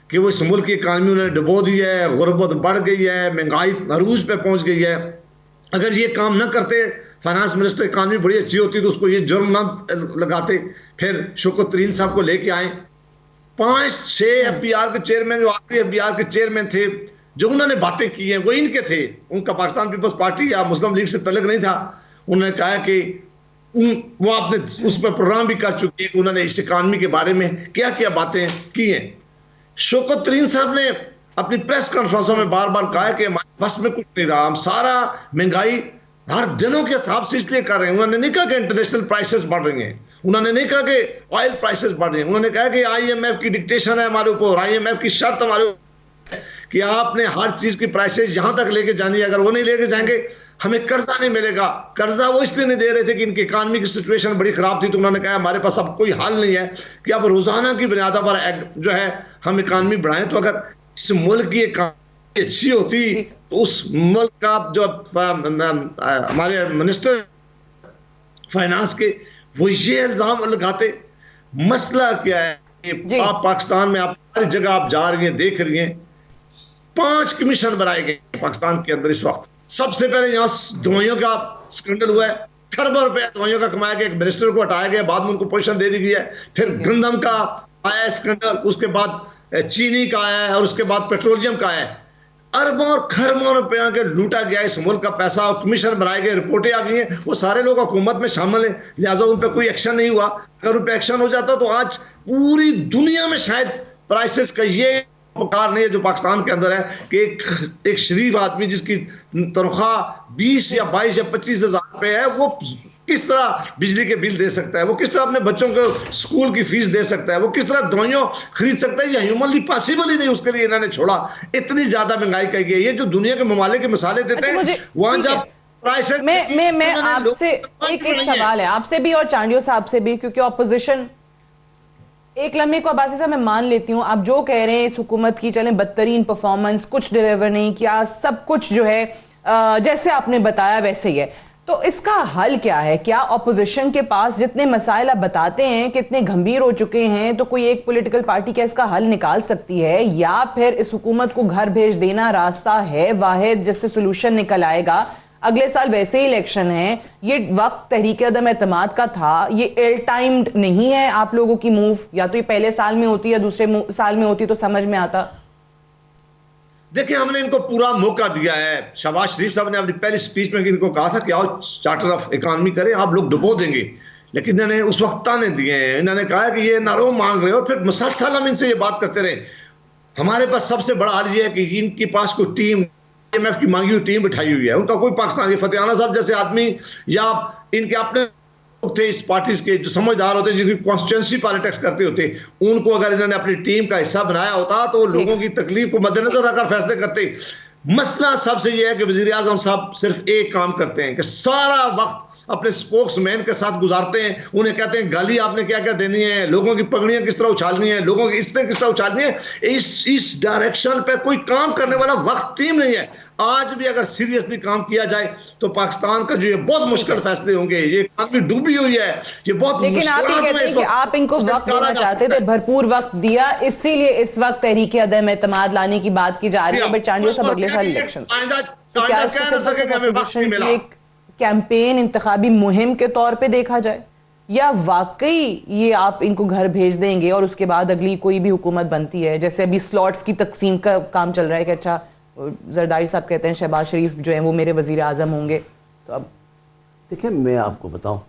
[SPEAKER 4] कि वो इस मुल्क की इकानमी उन्होंने डुबो दी है, गुर्बत बढ़ गई है, महंगाई अरूज पे पहुंच गई है। अगर ये काम ना करते, फाइनेंस मिनिस्टर, इकानमी बड़ी अच्छी होती तो उसको ये जुर्म ना लगाते। फिर शौकत तरीन साहब को लेके आए, 5-6 FBR के चेयरमैन, जो आखिरी FBR के चेयरमैन थे, जो उन्होंने बातें की हैं वो इनके थे, उनका पाकिस्तान पीपल्स पार्टी या मुस्लिम लीग से तल्लुक नहीं था। उन्होंने कहा कि वो आपने उस पर प्रोग्राम भी कर चुके हैं, उन्होंने इस इकानमी के बारे में क्या क्या बातें की हैं। शौकत तरीन साहब ने अपनी प्रेस कॉन्फ्रेंसों में बार बार कहा कि हमारे बस में कुछ नहीं रहा, हम सारा महंगाई हर दिनों के हिसाब से इसलिए कर रहे हैं। उन्होंने नहीं कहा कि इंटरनेशनल प्राइसेस बढ़ रही हैं, उन्होंने नहीं कहा कि ऑयल प्राइसेस बढ़ रही हैं, उन्होंने कहा कि IMF की डिक्टेशन है हमारे ऊपर, IMF की शर्त हमारे ऊपर कि आपने हर चीज की प्राइसेस यहां तक लेके जानी है, अगर वो नहीं लेके जाएंगे हमें कर्जा नहीं मिलेगा। कर्जा वो इसलिए नहीं दे रहे थे कि इनकी इकानमी की सिचुएशन बड़ी खराब थी, तो उन्होंने कहा हमारे पास अब कोई हल नहीं है कि अब रोजाना की बुनियाद पर जो है हम इकानमी बढ़ाएं। तो अगर इस मुल्क की इकानमी अच्छी होती तो उस मुल्क का जो हमारे मिनिस्टर फाइनेंस के वो ये इल्जाम लगाते मसला क्या है कि आप पाकिस्तान में आप हर जगह आप जा रही हैं, देख रही हैं, 5 कमीशन बनाए गए पाकिस्तान के अंदर इस वक्त। सबसे पहले यहाँ दवाइयों का स्कैंडल हुआ है, खरबों रुपए दवाइयों का कमाया गया, एक मिनिस्टर को हटाया गया, बाद में उनको पोजीशन दे दी गई है। फिर गंदम का आया स्कैंडल, उसके बाद चीनी का आया है, और उसके बाद पेट्रोलियम का आया है। अरबों और खरबों रुपया के लूटा गया इस मुल्क का पैसा, और कमीशन बनाए गए, रिपोर्टें आ गई हैं, वो सारे लोग हुकूमत में शामिल हैं, लिहाजा उन पर कोई एक्शन नहीं हुआ। अगर उन पर एक्शन हो जाता तो आज पूरी दुनिया में शायद प्राइसेस का ये पकार नहीं है जो पाकिस्तान के अंदर है कि एक शरीफ आदमी जिसकी तनख्वाह 20 या 22 या 25 हज़ार रुपये है, वो किस तरह बिजली के बिल दे सकता है, वो किस तरह अपने बच्चों को स्कूल की फीस दे सकता है, वो किस तरह दवाइयाँ खरीद सकता है। ये ह्यूमनली पॉसिबल ही नहीं, उसके लिए इन्होंने छोड़ा। इतनी ज्यादा महंगाई की गई है। ये जो दुनिया के ममालिक के मिसाले देते हैं, वहां जब प्राइसेस
[SPEAKER 1] मैं आपसे एक सवाल है, आपसे भी और चांडियो साहब से भी, क्योंकि ऑपोजिशन एक लम्हे को अब्बासी साहब मैं मान लेती हूँ, आप जो कह रहे हैं इस हुकूमत की चलें बदतरीन परफॉर्मेंस, कुछ डिलीवर नहीं किया, सब कुछ जो है जैसे आपने बताया वैसे ही है, तो इसका हल क्या है? क्या ऑपोजिशन के पास जितने मसाइल आप बताते हैं कितने गंभीर हो चुके हैं, तो कोई एक पॉलिटिकल पार्टी क्या इसका हल निकाल सकती है, या फिर इस हुकूमत को घर भेज देना रास्ता है वाहिद जिससे सोल्यूशन निकल आएगा? अगले साल वैसे ही इलेक्शन है, ये वक्त तहरीक अदम एतमाद का था, ये एयर टाइम्ड नहीं है आप लोगों की मूव, या तो ये पहले साल में होती या दूसरे साल में होती तो समझ में आता।
[SPEAKER 4] देखिए, हमने इनको पूरा मौका दिया है। शहबाज शरीफ साहब ने अपनी पहली स्पीच में इनको कहा था कि आओ चार्टर ऑफ इकोनॉमी करें, आप लोग डुबो देंगे, लेकिन इन्होंने उस वक्त ताने दिए हैं। इन्होंने कहा कि ये नारो मांग रहे हो, और फिर मुसलसल हम इनसे ये बात करते रहे। हमारे पास सबसे बड़ा हाल ये है कि इनके पास कोई टीम, IMF की मांगी हुई टीम बिठाई हुई है, उनका कोई पाकिस्तान, फतेहाना साहब जैसे आदमी या इनके अपने थे इस पार्टी के जो समझदार होते, जिनकी कॉन्स्टिट्यूंसी पॉलिटिक्स करते होते, उनको अगर इन्होंने अपनी टीम का हिस्सा बनाया होता तो लोगों की तकलीफ को मद्देनजर रखकर फैसले करते। मसला सबसे यह है कि वजीर आजम साहब सिर्फ एक काम करते हैं कि सारा वक्त अपने स्पोक्समैन के साथ गुजारते हैं। उन्हें कहते हैं गाली आपने क्या क्या देनी है, लोगों की पगड़ियां किस तरह उछालनी है, लोगों की इस्तें किस तरह उछालनी है। इस डायरेक्शन पे कोई काम करने वाला वक्त टीम नहीं है। आज भी अगर सीरियसली काम किया जाए तो पाकिस्तान का जो ये बहुत मुश्किल फैसले होंगे। ये इकॉनमी डूबी हुई है, ये बहुत,
[SPEAKER 1] लेकिन आप ही कहते हैं कि आप इनको वक्त देना चाहते थे, भरपूर वक्त दिया, इसीलिए इस वक्त तहरीक अदम एतमाद लाने की बात की जा रही है। बट चांडियो साहब अगले साल इलेक्शन, कैंपेन इंतखाबी मुहिम के तौर पे देखा जाए, या वाकई ये आप इनको घर भेज देंगे और उसके बाद अगली कोई भी हुकूमत बनती है, जैसे अभी स्लॉट्स की तकसीम का काम चल रहा है कि अच्छा जरदारी साहब कहते हैं शहबाज शरीफ जो है वो मेरे वजीर आजम होंगे, तो अब
[SPEAKER 2] देखिए मैं आपको बताऊं,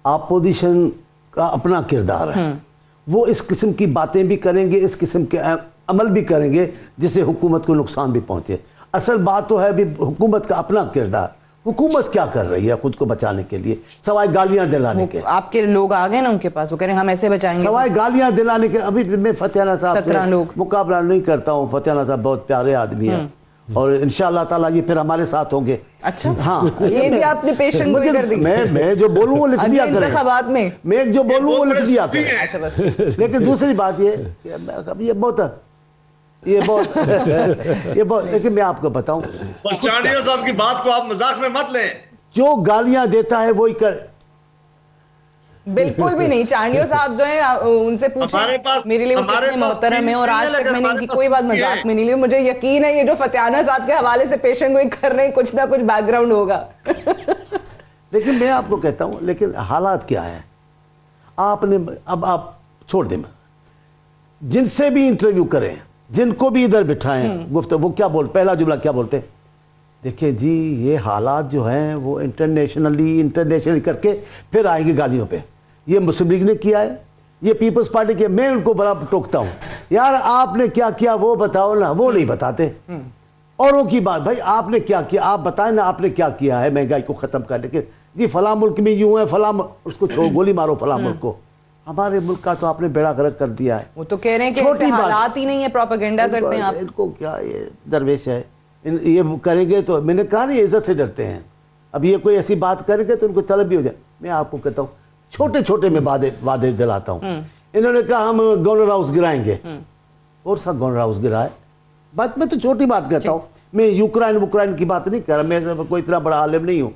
[SPEAKER 2] अपोजिशन का अपना किरदार है, वो इस किस्म की बातें भी करेंगे, इस किस्म के अमल भी करेंगे जिससे हुकूमत को नुकसान भी पहुंचे। असल बात तो है भी हुकूमत का अपना किरदार। हुकूमत क्या कर रही है खुद को बचाने के लिए, सवाए गालियां दिलाने के?
[SPEAKER 1] आपके लोग आ गए ना उनके पास, वो कह रहे हैं हम ऐसे बचाएंगे,
[SPEAKER 2] सवाए गालियां दिलाने के। अभी मैं फतेहाना साहब से मुकाबला नहीं करता हूँ, फतेहाना साहब बहुत प्यारे आदमी हैं और इंशाअल्लाह ताला ये फिर हमारे साथ होंगे।
[SPEAKER 1] अच्छा,
[SPEAKER 2] हाँ,
[SPEAKER 1] ये भी आपने पेशेंट कर दी।
[SPEAKER 2] मैं जो बोलूँ वो लिख दिया करें, मैं जो बोलूँ वो लिख दिया करें। लेकिन दूसरी बात ये बहुत लेकिन मैं आपको बताऊं,
[SPEAKER 4] चांडियो साहब की बात को आप मजाक में मत लें।
[SPEAKER 2] जो गालियां देता है वही कर,
[SPEAKER 1] बिल्कुल भी नहीं। चांडियो साहब जो है उनसे पूछो, मेरे लिए वो कितने मोहतरम है और आज तक मैंने इनकी कोई बात मजाक में नहीं ली। मुझे यकीन है ये जो फतेहाना साहब के हवाले से पेशेंट गोई कर रहे हैं, कुछ ना कुछ बैकग्राउंड होगा।
[SPEAKER 2] लेकिन मैं आपको कहता हूं, लेकिन हालात क्या है आपने, अब आप छोड़ दें, जिनसे भी इंटरव्यू करें, जिनको भी इधर बिठाएं, गुफ्त वो क्या बोल, पहला जुमला क्या बोलते हैं? देखिए जी ये हालात जो हैं वो इंटरनेशनली करके फिर आएंगे गालियों पे। ये मुस्लिम लीग ने किया है, ये पीपल्स पार्टी के, मैं उनको बड़ा टोकता हूँ, यार आपने क्या किया वो बताओ ना, वो नहीं बताते। औरों की बात, भाई आपने क्या किया आप बताएं ना, आपने क्या किया है महंगाई को ख़त्म करने के। जी फला मुल्क में यूँ है, फला उसको छोड़, गोली मारो फला मुल्क को। हमारे मुल्क का तो आपने बेड़ा गर्क कर दिया है।
[SPEAKER 1] वो तो कह रहे हैं कि ऐसे हालात ही नहीं है, प्रोपेगेंडा करते हैं आप।
[SPEAKER 2] इनको क्या, ये दरवेश है, ये करेंगे तो मैंने कहा नहीं, इज्जत से डरते हैं। अब ये कोई ऐसी बात करेंगे तो उनको तलब भी हो जाए। मैं आपको कहता हूँ छोटे छोटे में वादे दिलाता हूँ। इन्होंने कहा हम गवर्नर हाउस गिराएंगे, और सा गवर्नर हाउस गिराए, बात मैं तो छोटी बात करता हूँ, मैं यूक्रेन की बात नहीं कर रहा, मैं कोई इतना बड़ा आलिम नहीं हूँ।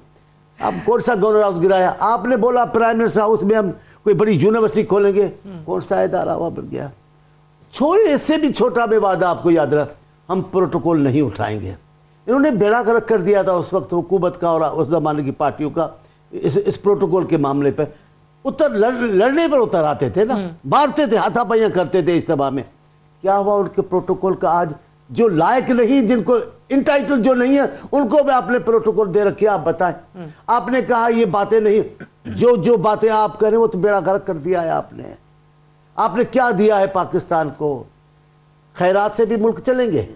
[SPEAKER 2] अब कौन सा गवर्नर हाउस गिराया? आपने बोला प्राइम मिनिस्टर हाउस में हम कोई बड़ी यूनिवर्सिटी खोलेंगे, कौन सा इदारा हुआ बन गया? छोड़िए, इससे भी छोटा विवाद आपको याद रहा, हम प्रोटोकॉल नहीं उठाएंगे। इन्होंने बेड़ा गर्क कर दिया था उस वक्त हुकूमत का और उस जमाने की पार्टियों का इस प्रोटोकॉल के मामले पर। लड़ने पर उतर आते थे ना, मारते थे, हाथापाइयाँ करते थे इज्तिमा में। क्या हुआ उनके प्रोटोकॉल का? आज जो लायक नहीं, जिनको इंटाइटल जो नहीं है, उनको भी आपने प्रोटोकॉल दे रखे। आप बताएं, आपने कहा ये बातें नहीं, जो बातें आप करें वो तो बेड़ा गर्क कर दिया है आपने। आपने क्या दिया है पाकिस्तान को? खैरात से भी मुल्क चलेंगे।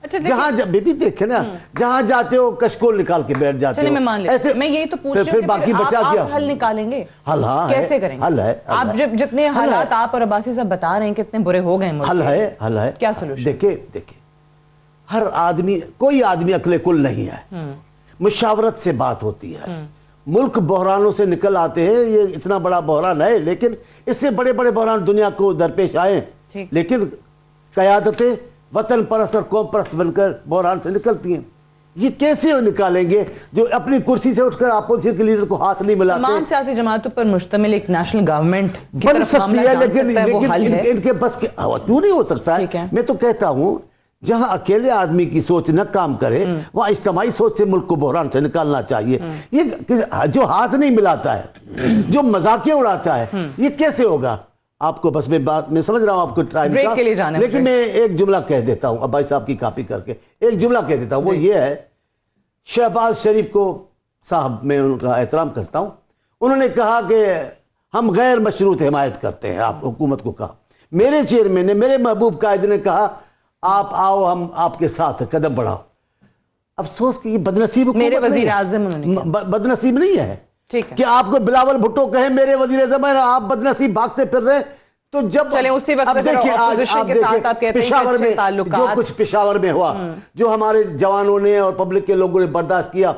[SPEAKER 1] अच्छा,
[SPEAKER 2] जहां बेबी देखे ना, जहां जाते हो कशकोल निकाल के बैठ जाते हो।
[SPEAKER 1] मैं मान लेती हूं, मैं यही तो पूछ रही हूं,
[SPEAKER 2] फिर बाकी बचा क्या?
[SPEAKER 1] हल निकालेंगे,
[SPEAKER 2] हल
[SPEAKER 1] कैसे करेंगे?
[SPEAKER 2] हल है,
[SPEAKER 1] आप जितने हालात आप और अब्बासी साहब बता रहे हैं कितने बुरे हो गए,
[SPEAKER 2] हल है।
[SPEAKER 1] क्या सोल्यूशन?
[SPEAKER 2] देखिए, हर आदमी, कोई आदमी अकेले कुल नहीं है, मुशावरत से बात होती है। मुल्क बहरानों से निकल आते हैं, ये इतना बड़ा बहरान है, लेकिन इससे बड़े बड़े बहरान दुनिया को दरपेश आए, लेकिन क़यादतें वतन परस्त और कौम परस्त बनकर बहरान से निकलती हैं। ये कैसे निकालेंगे जो अपनी कुर्सी से उठकर अपोजिशन के लीडर को हाथ नहीं मिलाते?
[SPEAKER 1] तमाम सियासी जमातों पर मुश्तमिल एक नेशनल गवरमेंट
[SPEAKER 2] बन सकती है, लेकिन इनके बस क्यों नहीं हो सकता है? मैं तो कहता हूं जहां अकेले आदमी की सोच न काम करे, वहां इज्तिमाई सोच से मुल्क को बहरान से निकालना चाहिए। ये जो हाथ नहीं मिलाता है, जो मजाकियां उड़ाता है, ये कैसे होगा? आपको बस मैं समझ रहा हूं आपको टाइम
[SPEAKER 1] ब्रेक के लिए जाना है,
[SPEAKER 2] लेकिन मैं एक जुमला कह देता हूं, अब्बाई साहब की कॉपी करके एक जुमला कह देता हूं, वो ये है, शहबाज शरीफ को साहब मैं उनका एहतराम करता हूं, उन्होंने कहा कि हम गैर मशरूत हिमायत करते हैं। आप हुकूमत को कहा, मेरे चेयरमैन ने, मेरे महबूब कायद ने कहा आप आओ, हम आपके साथ कदम बढ़ाओ। अफसोस कि ये बदनसीब
[SPEAKER 1] मेरे वजीर आज़म
[SPEAKER 2] बदनसीब नहीं है,
[SPEAKER 1] ठीक है,
[SPEAKER 2] कि आपको बिलावल भुट्टो कहे मेरे वजीर आज़म है, आप बदनसीब भागते फिर रहे। तो जब
[SPEAKER 1] चले उसी वक्त
[SPEAKER 2] अब देखिए, आज आप देखिए पेशावर में जो कुछ पेशावर में हुआ, जो हमारे जवानों ने और पब्लिक के लोगों ने बर्दाश्त किया,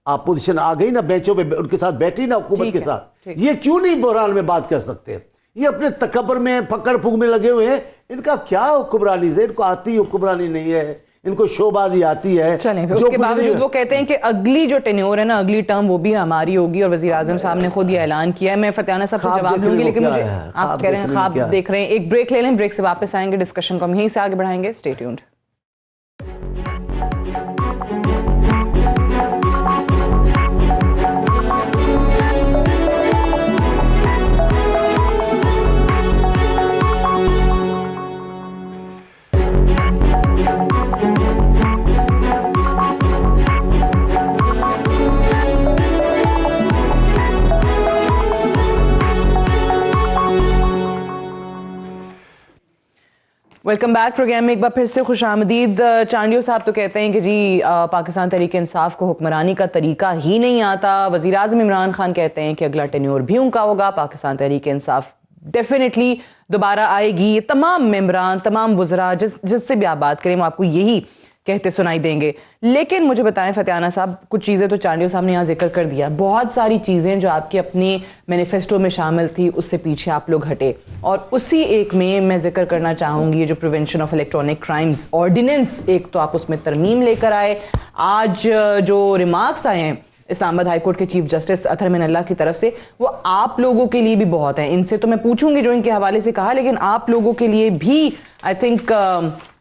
[SPEAKER 2] अपोजिशन आ गई ना बेंचों पे, उनके साथ बैठी ना हुकूमत के साथ। ये क्यों नहीं बहरान में बात कर सकते? ये अपने तकबर में फकड़ फूक में लगे हुए हैं। इनका क्या हुक्मरानी से, इनको आती हुक्मरानी नहीं है, इनको शोबाजी आती है।
[SPEAKER 1] चलें, उसके बावजूद वो कहते हैं कि अगली जो टेन्योर है ना, अगली टर्म वो भी हमारी होगी, और वज़ीर आज़म साहब ने खुद ये ऐलान किया है। मैं फतियाना साहब से जवाब दूंगी, लेकिन मुझे आप कह रहे हैं ख्वाब देख रहे हैं। एक ब्रेक ले लें, ब्रेक से वापस आएंगे, डिस्कशन को हम यहीं से आगे बढ़ाएंगे। Stay tuned. Welcome back programme में एक बार फिर से खुश आमदीद। चांडियो साहब तो कहते हैं कि जी पाकिस्तान तहरीक इंसाफ को हुक्मरानी का तरीका ही नहीं आता। वज़ीर आज़म इमरान खान कहते हैं कि अगला टेन्योर भी उनका होगा, पाकिस्तान तहरीक इंसाफ डेफिनेटली दोबारा आएगी। ये तमाम मेंबरान, तमाम वज़रा जिससे भी आप बात करें वो आपको यही कहते सुनाई देंगे। लेकिन मुझे बताएं फतियाना साहब, कुछ चीज़ें तो चांडियो साहब ने यहाँ जिक्र कर दिया, बहुत सारी चीज़ें जो आपकी अपनी मैनिफेस्टो में शामिल थी उससे पीछे आप लोग हटे, और उसी एक में मैं जिक्र करना चाहूँगी ये जो prevention of electronic crimes ordinance, एक तो आप उसमें तरमीम लेकर आए। आज जो रिमार्क्स आए हैं इस्लामाबाद हाई कोर्ट के चीफ जस्टिस अतहर मिनल्लाह की तरफ से, वो आप लोगों के लिए भी बहुत है। इनसे तो मैं पूछूंगी जो इनके हवाले से कहा, लेकिन आप लोगों के लिए भी आई थिंक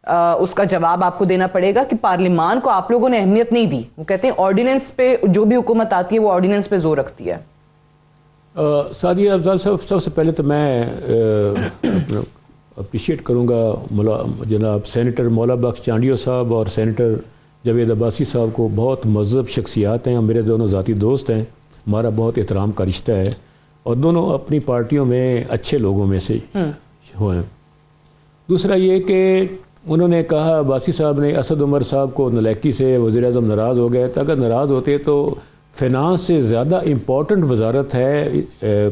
[SPEAKER 1] उसका जवाब आपको देना पड़ेगा कि पार्लियामान को आप लोगों ने अहमियत नहीं दी। वो कहते हैं ऑर्डिनेंस पे जो भी हुकूमत आती है वो ऑर्डिनेंस पे जोर रखती है।
[SPEAKER 3] सादिया अफजाल साहब, सबसे पहले तो मैं अप्रिशिएट करूँगा जनाब सेनेटर मौला बख्श चांडियो साहब और सेनेटर जावेद अब्बासी साहब को। बहुत मज़हब शख्सियात हैं और मेरे दोनों ज़ाती दोस्त हैं, हमारा बहुत एहतराम का रिश्ता है, और दोनों अपनी पार्टियों में अच्छे लोगों में से हुए हैं। दूसरा ये कि उन्होंने कहा, अब्बासी साहब ने, असद उमर साहब को नलैकी से वज़ीर आज़म नाराज़ हो गए। तो अगर नाराज़ होते तो फाइनेंस से ज़्यादा इम्पॉर्टेंट वजारत है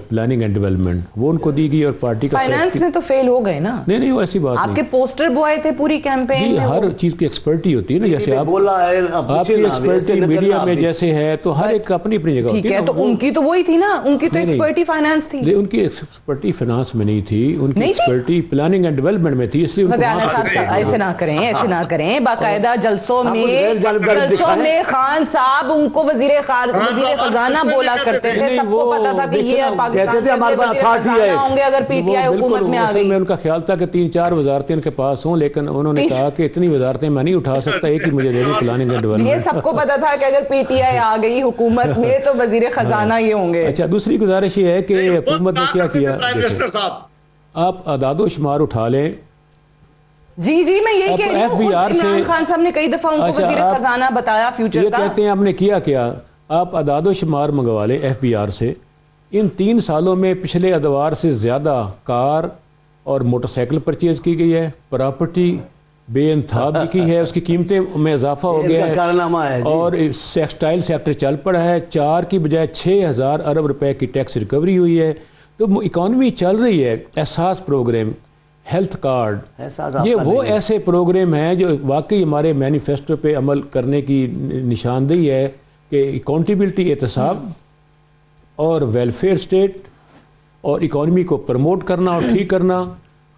[SPEAKER 3] प्लानिंग एंड डेवलपमेंट, वो उनको दी गई और पार्टी का
[SPEAKER 1] फाइनेंस में तो फेल हो गए ना।
[SPEAKER 3] नहीं वो ऐसी बात
[SPEAKER 1] आपके पोस्टर बुआए थे पूरी कैंपेन में।
[SPEAKER 3] हर चीज़ की एक्सपर्टी होती है ना, जैसे आप
[SPEAKER 2] बोला है
[SPEAKER 3] आपकी एक्सपर्टी मीडिया में जैसे है, तो हर एक अपनी अपनी जगह होती है।
[SPEAKER 1] तो उनकी तो वही थी ना, उनकी तो एक्सपर्टी फाइनेंस थी।
[SPEAKER 3] उनकी एक्सपर्टी फाइनेंस में नहीं थी, उनकी एक्सपर्टी प्लानिंग एंड डेवलपमेंट में थी, इसलिए
[SPEAKER 1] ऐसे ना करें, ऐसे ना करें। बाकायदा जलसों में खान साहब उनको वजीर तो वजीर खजाना बोला करते थे,
[SPEAKER 3] नहीं,
[SPEAKER 1] सबको
[SPEAKER 3] वो
[SPEAKER 1] पता था कि ये
[SPEAKER 3] देखो,
[SPEAKER 1] पाकिस्तान
[SPEAKER 2] कहते थे हमारे पास अथॉरिटी है
[SPEAKER 1] होंगे अगर पीटीआई हुकूमत में आ गई।
[SPEAKER 3] में उनका ख्याल था कि 3-4 वजारतें उनके पास हों, लेकिन उन्होंने कहा कि इतनी वजारतें मैं नहीं उठा सकता, एक ही मुझे दे दें प्लानिंग एंड
[SPEAKER 1] ये
[SPEAKER 3] डेवलपमेंट।
[SPEAKER 1] सबको पता था कि अगर पीटीआई आ गई हुकूमत में तो वजीर खजाना ये होंगे।
[SPEAKER 3] अच्छा, दूसरी गुजारिश ये है कि हुकूमत ने क्या किया,
[SPEAKER 4] प्राइम मिनिस्टर साहब
[SPEAKER 3] आप अदादो शुमार उठा लें।
[SPEAKER 1] जी जी, मैं यही कह रही हूँ, खुद
[SPEAKER 3] FBR से
[SPEAKER 1] इमरान खान साहब ने कई दफा उनको
[SPEAKER 3] अच्छा,
[SPEAKER 1] वजीर खजाना बताया फ्यूचर
[SPEAKER 3] ये
[SPEAKER 1] का।
[SPEAKER 3] कहते हैं आपने किया क्या, आप अदादो शुमार मंगवा लें FBR से। इन 3 सालों में पिछले अदवार से ज़्यादा कार और मोटरसाइकिल परचेज की गई है, प्रॉपर्टी बेइंतहाब भी की है, उसकी कीमतें में इजाफा हो गया है,
[SPEAKER 2] कारनामा है जी।
[SPEAKER 3] और टेक्सटाइल सेक्टर चल पड़ा है। 4 की बजाय 6,000 अरब रुपए की टैक्स रिकवरी हुई है, तो इकॉनमी चल रही है। एहसास प्रोग्राम, हेल्थ कार्ड,
[SPEAKER 2] एहसास
[SPEAKER 3] ये
[SPEAKER 2] आपका
[SPEAKER 3] वो
[SPEAKER 2] नहीं है।
[SPEAKER 3] ऐसे प्रोग्राम हैं जो वाकई हमारे मैनिफेस्टो पे अमल करने की निशानदेही है कि अकाउंटेबिलिटी, एहतसाब और वेलफेयर स्टेट और इकॉनमी को प्रमोट करना और ठीक करना,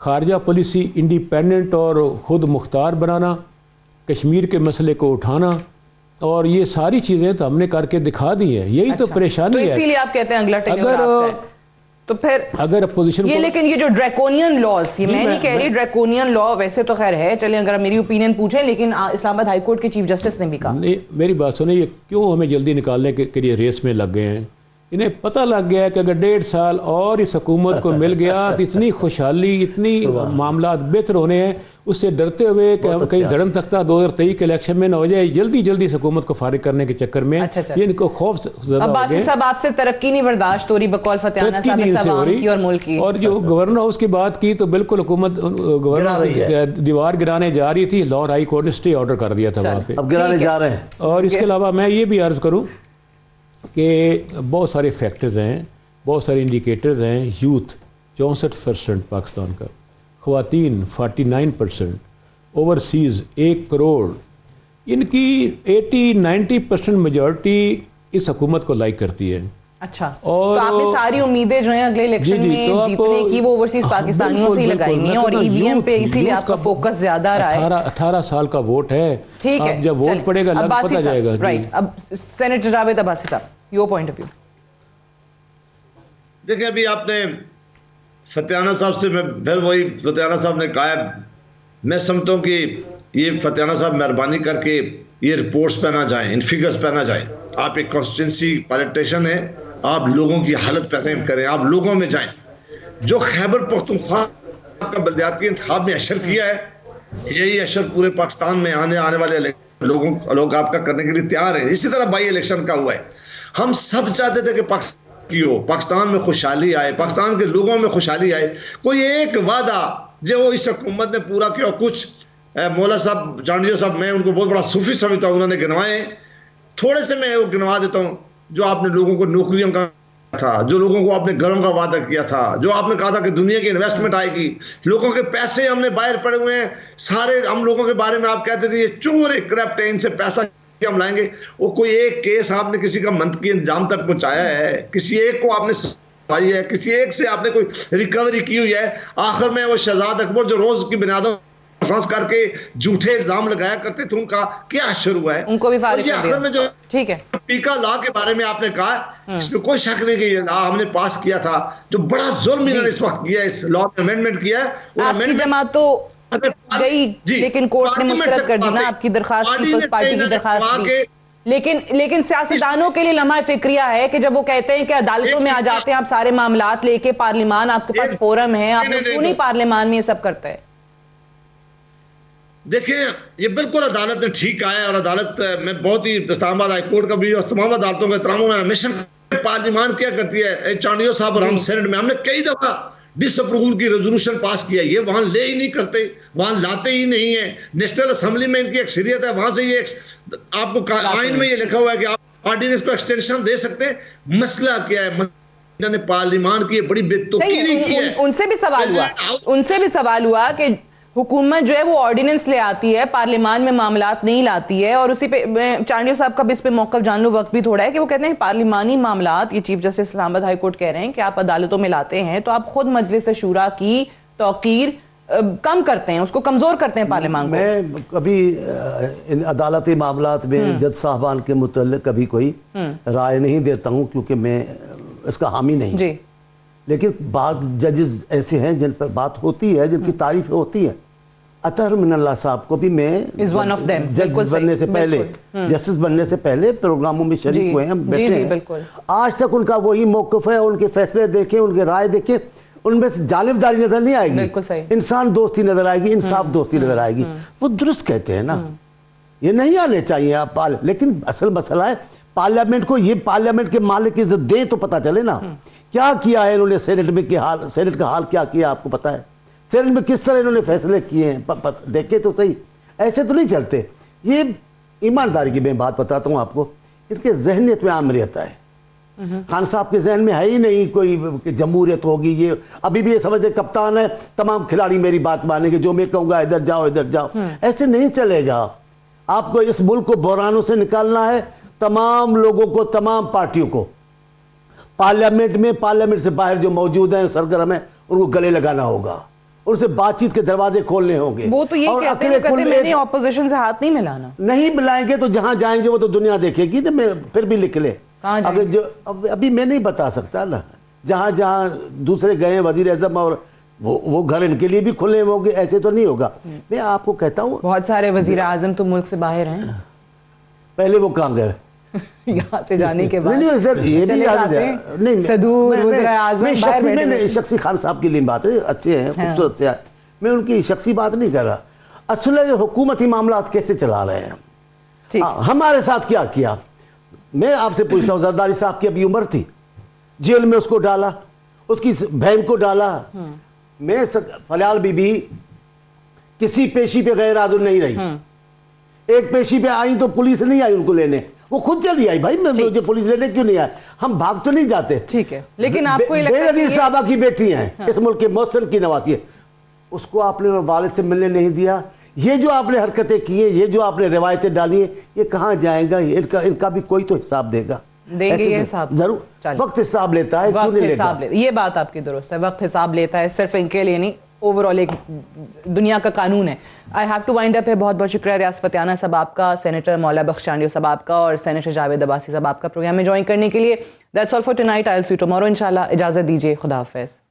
[SPEAKER 3] खारजा पॉलिसी इंडिपेंडेंट और खुद मुख्तार बनाना, कश्मीर के मसले को उठाना, और ये सारी चीज़ें तो हमने करके दिखा दी हैं। यही तो
[SPEAKER 1] अच्छा,
[SPEAKER 3] परेशानी
[SPEAKER 1] तो
[SPEAKER 3] है।
[SPEAKER 1] इसीलिए आप कहते हैं अगला टेन्योर
[SPEAKER 3] अगर
[SPEAKER 1] आपका है। तो फिर
[SPEAKER 3] अगर अपोजिशन
[SPEAKER 1] ये, लेकिन ये जो ड्रैकोनियन लॉज, ये
[SPEAKER 3] जी,
[SPEAKER 1] मैं नहीं कह रही ड्रैकोनियन लॉ वैसे तो खैर है, चलें अगर मेरी ओपिनियन पूछें, लेकिन इस्लामाबाद हाई कोर्ट के चीफ जस्टिस ने भी कहा।
[SPEAKER 3] नहीं, मेरी बात सुनिए, ये क्यों हमें जल्दी निकालने के लिए रेस में लग गए हैं? इन्हें पता लग गया है कि अगर 1.5 साल और इस हुकूमत को मिल गया तो इतनी खुशहाली, इतनी मामला बेहतर होने हैं, उससे डरते हुए कि हम कहीं धर्म तख्ता 2023 के इलेक्शन में न हो जाए, जल्दी जल्दी इस हुकूमत को फारिग करने के चक्कर में
[SPEAKER 1] अच्छा।
[SPEAKER 3] ये इनको खौफ ज़्यादा हो
[SPEAKER 1] अब्बासी
[SPEAKER 3] गया।
[SPEAKER 1] साहब, आपसे तरक्की नहीं बर्दाश्त हो रही बकौल फतेहाना
[SPEAKER 3] तरक्की
[SPEAKER 1] साहब
[SPEAKER 3] नहीं
[SPEAKER 1] इस
[SPEAKER 3] इनसे हो
[SPEAKER 1] अवाम
[SPEAKER 3] रही।
[SPEAKER 1] की और मुल्क की।
[SPEAKER 3] और जो गवर्नर हाउस की बात की तो बिल्कुल हुकूमत
[SPEAKER 2] गिरा
[SPEAKER 3] गवर्नर
[SPEAKER 2] रही है।
[SPEAKER 3] दीवार गिराने जा रही थी, लाहौर हाई कोर्ट ने स्टे ऑर्डर कर दिया था वहाँ पे।
[SPEAKER 2] अब गिराने
[SPEAKER 1] ठीक है।
[SPEAKER 2] जा रहे हैं।
[SPEAKER 3] और इसके अलावा मैं ये भी अर्ज़ करूं कि बहुत सारे फैक्टर्स हैं, बहुत सारे इंडिकेटर्स हैं। यूथ 64% पाकिस्तान का, ख़वातीन 49%, ओवरसीज़ 1 करोड़, इनकी 80-90% मेजॉरिटी इस हुकूमत को लाइक करती है।
[SPEAKER 1] अच्छा,
[SPEAKER 3] और
[SPEAKER 1] तो आपने सारी उम्मीदें जो हैं अगले इलेक्शन
[SPEAKER 3] जी,
[SPEAKER 1] में
[SPEAKER 3] तो आप-
[SPEAKER 1] जीतने की वो ओवरसीज पाकिस्तानियों से ही लगाएंगी हैं, और ईवीएम पे इसीलिए आपका फोकस ज्यादा रहा है।
[SPEAKER 3] 18 साल का वोट है।
[SPEAKER 1] ठीक है,
[SPEAKER 3] अब जब वोट
[SPEAKER 1] चलिए।
[SPEAKER 3] पड़ेगा लग
[SPEAKER 1] अब्बासी
[SPEAKER 3] पता
[SPEAKER 1] साहब,
[SPEAKER 3] जाएगा। जी।
[SPEAKER 1] राइट। अब सेनेटर जावेद अब्बासी साहब, योर पॉइंट ऑफ व्यू।
[SPEAKER 4] देखिए, अभी आपने फतेहाना साहब से, मैं फिर वही फतेहाना साहब ने कहा है, मैं समझता हूँ कि ये फतेहाना साहब मेहरबानी करके ये रिपोर्ट्स पे ना जाएं, इन फिगर्स पे ना जाएं। आप एक कॉन्स्टिट्यूंसी पॉलिटिशियन है, आप लोगों की हालत पे रहम करें, आप लोगों में जाएं। जो खैबर पख्तूनख्वा का बलदियाती इंतखाब में अशर किया है, यही अशर पूरे पाकिस्तान में आने वाले लोग आपका करने के लिए तैयार हैं। इसी तरह बाई इलेक्शन का हुआ है। हम सब चाहते थे कि पाकिस्तान में खुशहाली आए, पाकिस्तान के लोगों में खुशहाली आए। कोई एक वादा जो वो इस हुकूमत ने पूरा किया, कुछ मौला साहब, चांडियो साहब, मैं उनको बहुत बड़ा सूफी समझता हूँ, उन्होंने गिनवाए। थोड़े से मैं वो गिनवा देता हूँ। जो आपने लोगों को नौकरियों का था, जो लोगों को आपने घरों का वादा किया था, जो आपने कहा था कि दुनिया की इन्वेस्टमेंट आएगी, लोगों के पैसे हमने बाहर पड़े हुए हैं सारे। हम लोगों के बारे में आप कहते थे ये चोर है, करप्ट है, इनसे पैसा हम लाएंगे। वो कोई एक केस आपने किसी का मंतकी इंजाम तक पहुंचाया है, किसी एक को आपने पाई है, किसी एक से आपने कोई रिकवरी की हुई है? आखिर में वो शहजाद अकबर जो रोज की बुनियादों फंस करके झूठे इल्जाम लगाया करते थे, उनका क्या शुरू हुआ है?
[SPEAKER 1] उनको भी फारिग कर
[SPEAKER 4] आखिर
[SPEAKER 1] दिया।
[SPEAKER 4] में जो
[SPEAKER 1] ठीक है,
[SPEAKER 4] पीका लॉ के बारे में आपने कहा, इसमें कोई शक नहीं कि ये लॉ हमने पास किया था, जो बड़ा जुल्म इन्होंने इस वक्त किया है, इस लॉ में अमेंडमेंट किया है। और
[SPEAKER 1] आपकी
[SPEAKER 4] amendment-
[SPEAKER 1] जमात तो गई,
[SPEAKER 4] जी,
[SPEAKER 1] लेकिन कोर्ट ने
[SPEAKER 4] पार्लियामेंट
[SPEAKER 1] मुस्तरद
[SPEAKER 4] से
[SPEAKER 1] कर दी ना
[SPEAKER 4] बातें-
[SPEAKER 1] आपकी दरखास्त,
[SPEAKER 4] पार्टी
[SPEAKER 1] पीपल्स
[SPEAKER 4] में
[SPEAKER 1] पार्टी
[SPEAKER 4] से
[SPEAKER 1] की
[SPEAKER 4] इन्होंने
[SPEAKER 1] दरखास्त
[SPEAKER 4] कहा
[SPEAKER 1] भी।
[SPEAKER 4] कि-
[SPEAKER 1] लेकिन सियासतदानों के लिए लम्हा फिक्रिया है कि जब वो कहते हैं कि अदालतों में आ जाते हैं आप सारे मामलात लेके, पार्लियामान आपके पास फोरम है, आप लोग क्यों नहीं पार्लियामान में ये सब करते हैं?
[SPEAKER 4] देखिए, ये बिल्कुल अदालत ने ठीक कहा है, और अदालत में बहुत ही इस्लामाबाद हाई कोर्ट का भी और तमाम अदालतों का एहतराम में हमेशा पार्लियामान क्या करती है। चांडियो साहब और हम सेनेट में हमने कई दफा डिसअप्रूवल की रेजोल्यूशन पास किया, ये वहां ले ही नहीं करते, वहां लाते ही नहीं है। नेशनल असेंबली में इनकी अक्सरियत है, वहां से ये आपको आइन में ये लिखा हुआ है कि आप ऑर्डिनेंस को एक्सटेंशन दे सकते हैं। मसला क्या है? इन्होंने पार्लियामान की बड़ी बेतुकीरी की है।
[SPEAKER 1] उनसे भी सवाल हुआ कि हुकूमत जो है वो ऑर्डिनेंस ले आती है, पार्लियामान में मामलात नहीं लाती है। और उसी पे चांडियो साहब का भी इस पे मौक़िफ़ जान लो, वक्त भी थोड़ा है, कि वो कहते हैं पार्लियामानी मामलात, ये chief justice Islamabad high court कह रहे हैं कि आप अदालतों में लाते हैं तो आप खुद मजलिस शूरा की तौकीर कम करते हैं, उसको कमजोर करते हैं पार्लियामान को?
[SPEAKER 2] मैं कभी इन अदालती मामलात में जज साहबान के मुतल्लिक कभी कोई राय नहीं देता हूँ, क्योंकि मैं इसका हामी नहीं।
[SPEAKER 1] जी।
[SPEAKER 2] लेकिन बाद जजेस ऐसे हैं जिन पर बात होती है, जिनकी तारीफ होती है। अतहर मिनल्लाह साहब को भी मैं जज बनने से पहले, जस्टिस बनने से पहले प्रोग्रामों में शरीक हुए हैं, बैठे हैं। आज तक उनका वही मौक़िफ़ है, उनके फैसले देखें, उनके राय देखें, उनमें से जानिबदारी नजर नहीं आएगी, इंसान दोस्ती नजर आएगी, इंसाफ दोस्ती नजर आएगी। वो दुरुस्त कहते हैं ना, ये नहीं आने चाहिए आप। लेकिन असल मसला है पार्लियामेंट को, ये पार्लियामेंट के मालिक की इज्जत दे तो पता चले ना क्या किया है इन्होंने। सेनेट में क्या हाल, सेनेट का हाल क्या किया आपको पता है? सेनेट में किस तरह इन्होंने फैसले किए हैं देखे तो सही। ऐसे तो नहीं चलते। ये ईमानदारी की मैं बात बताता हूँ आपको, इनके जहनियत में आम रहता है। खान साहब के जहन में है ही नहीं कोई जमहूरियत होगी। ये अभी भी ये समझते कप्तान है, तमाम खिलाड़ी मेरी बात मानेंगे, जो मैं कहूँगा इधर जाओ इधर जाओ। ऐसे नहीं चलेगा। आपको इस मुल्क को बहरानों से निकालना है। तमाम लोगों को, तमाम पार्टियों को पार्लियामेंट में, पार्लियामेंट से बाहर जो मौजूद हैं सरगर्म हैं, उनको गले लगाना होगा, उनसे बातचीत के दरवाजे खोलने होंगे।
[SPEAKER 1] वो तो ये कहते हैं ऑपोजिशन से हाथ नहीं मिलाना। नहीं
[SPEAKER 2] मिलाएंगे तो जहां जाएंगे वो तो दुनिया देखेगी ना। मैं फिर भी लिख ले, अगर जो अभी मैं नहीं बता सकता ना, जहां जहां दूसरे गए वजीर आजम और वो घर इनके लिए भी खुले होंगे, ऐसे तो नहीं होगा। मैं आपको कहता हूँ
[SPEAKER 1] बहुत सारे वजीर आजम तो मुल्क से बाहर हैं।
[SPEAKER 2] पहले वो कहाँ गए?
[SPEAKER 1] यहाँ से जाने के बाद
[SPEAKER 2] ये भी शख्सी खान साहब के लिए बात है, अच्छे हैं, खूबसूरत से। मैं उनकी शख्सी बात नहीं कर रहा। असल हुकूमती मामला कैसे चला रहे हैं, हमारे साथ क्या किया। मैं आपसे पूछता हूँ, जरदारी साहब की अभी उम्र थी, जेल में उसको डाला, उसकी बहन को डाला। मैं फलाल बीबी किसी पेशी पे गैर हाजिर नहीं रही। एक पेशी पे आई तो पुलिस नहीं आई उनको लेने, वो खुद चली आई। भाई मुझे पुलिस लेने क्यों नहीं आया? हम भाग तो नहीं जाते।
[SPEAKER 1] ठीक है, लेकिन आपको
[SPEAKER 2] बेनजीर साहबा की बेटी हैं, इस मुल्क के मोहसिन की नवाती है, उसको आपने वालिद से मिलने नहीं दिया। ये जो आपने हरकतें की है, ये जो आपने रिवायतें डाली है, ये कहाँ जाएगा? इनका भी कोई तो हिसाब देगा।
[SPEAKER 1] देंगे ये हिसाब
[SPEAKER 2] जरूर, वक्त हिसाब लेता है, क्यों नहीं लेगा?
[SPEAKER 1] ये बात आपकी दुरुस्त है, वक्त हिसाब लेता है, सिर्फ इनके लिए नहीं, ओवरऑल एक दुनिया का कानून है। I have to wind up है। बहुत बहुत शुक्रिया रियाज फतियाना साहब आपका, सेनेटर मौला बख्श चांडियो साहब आपका, और सेनेटर जावेद अब्बासी साहब आपका प्रोग्राम में ज्वाइन करने के लिए। That's all for tonight. I will see you tomorrow इंशाल्लाह। इजाजत दीजिए, खुदा हाफिज़।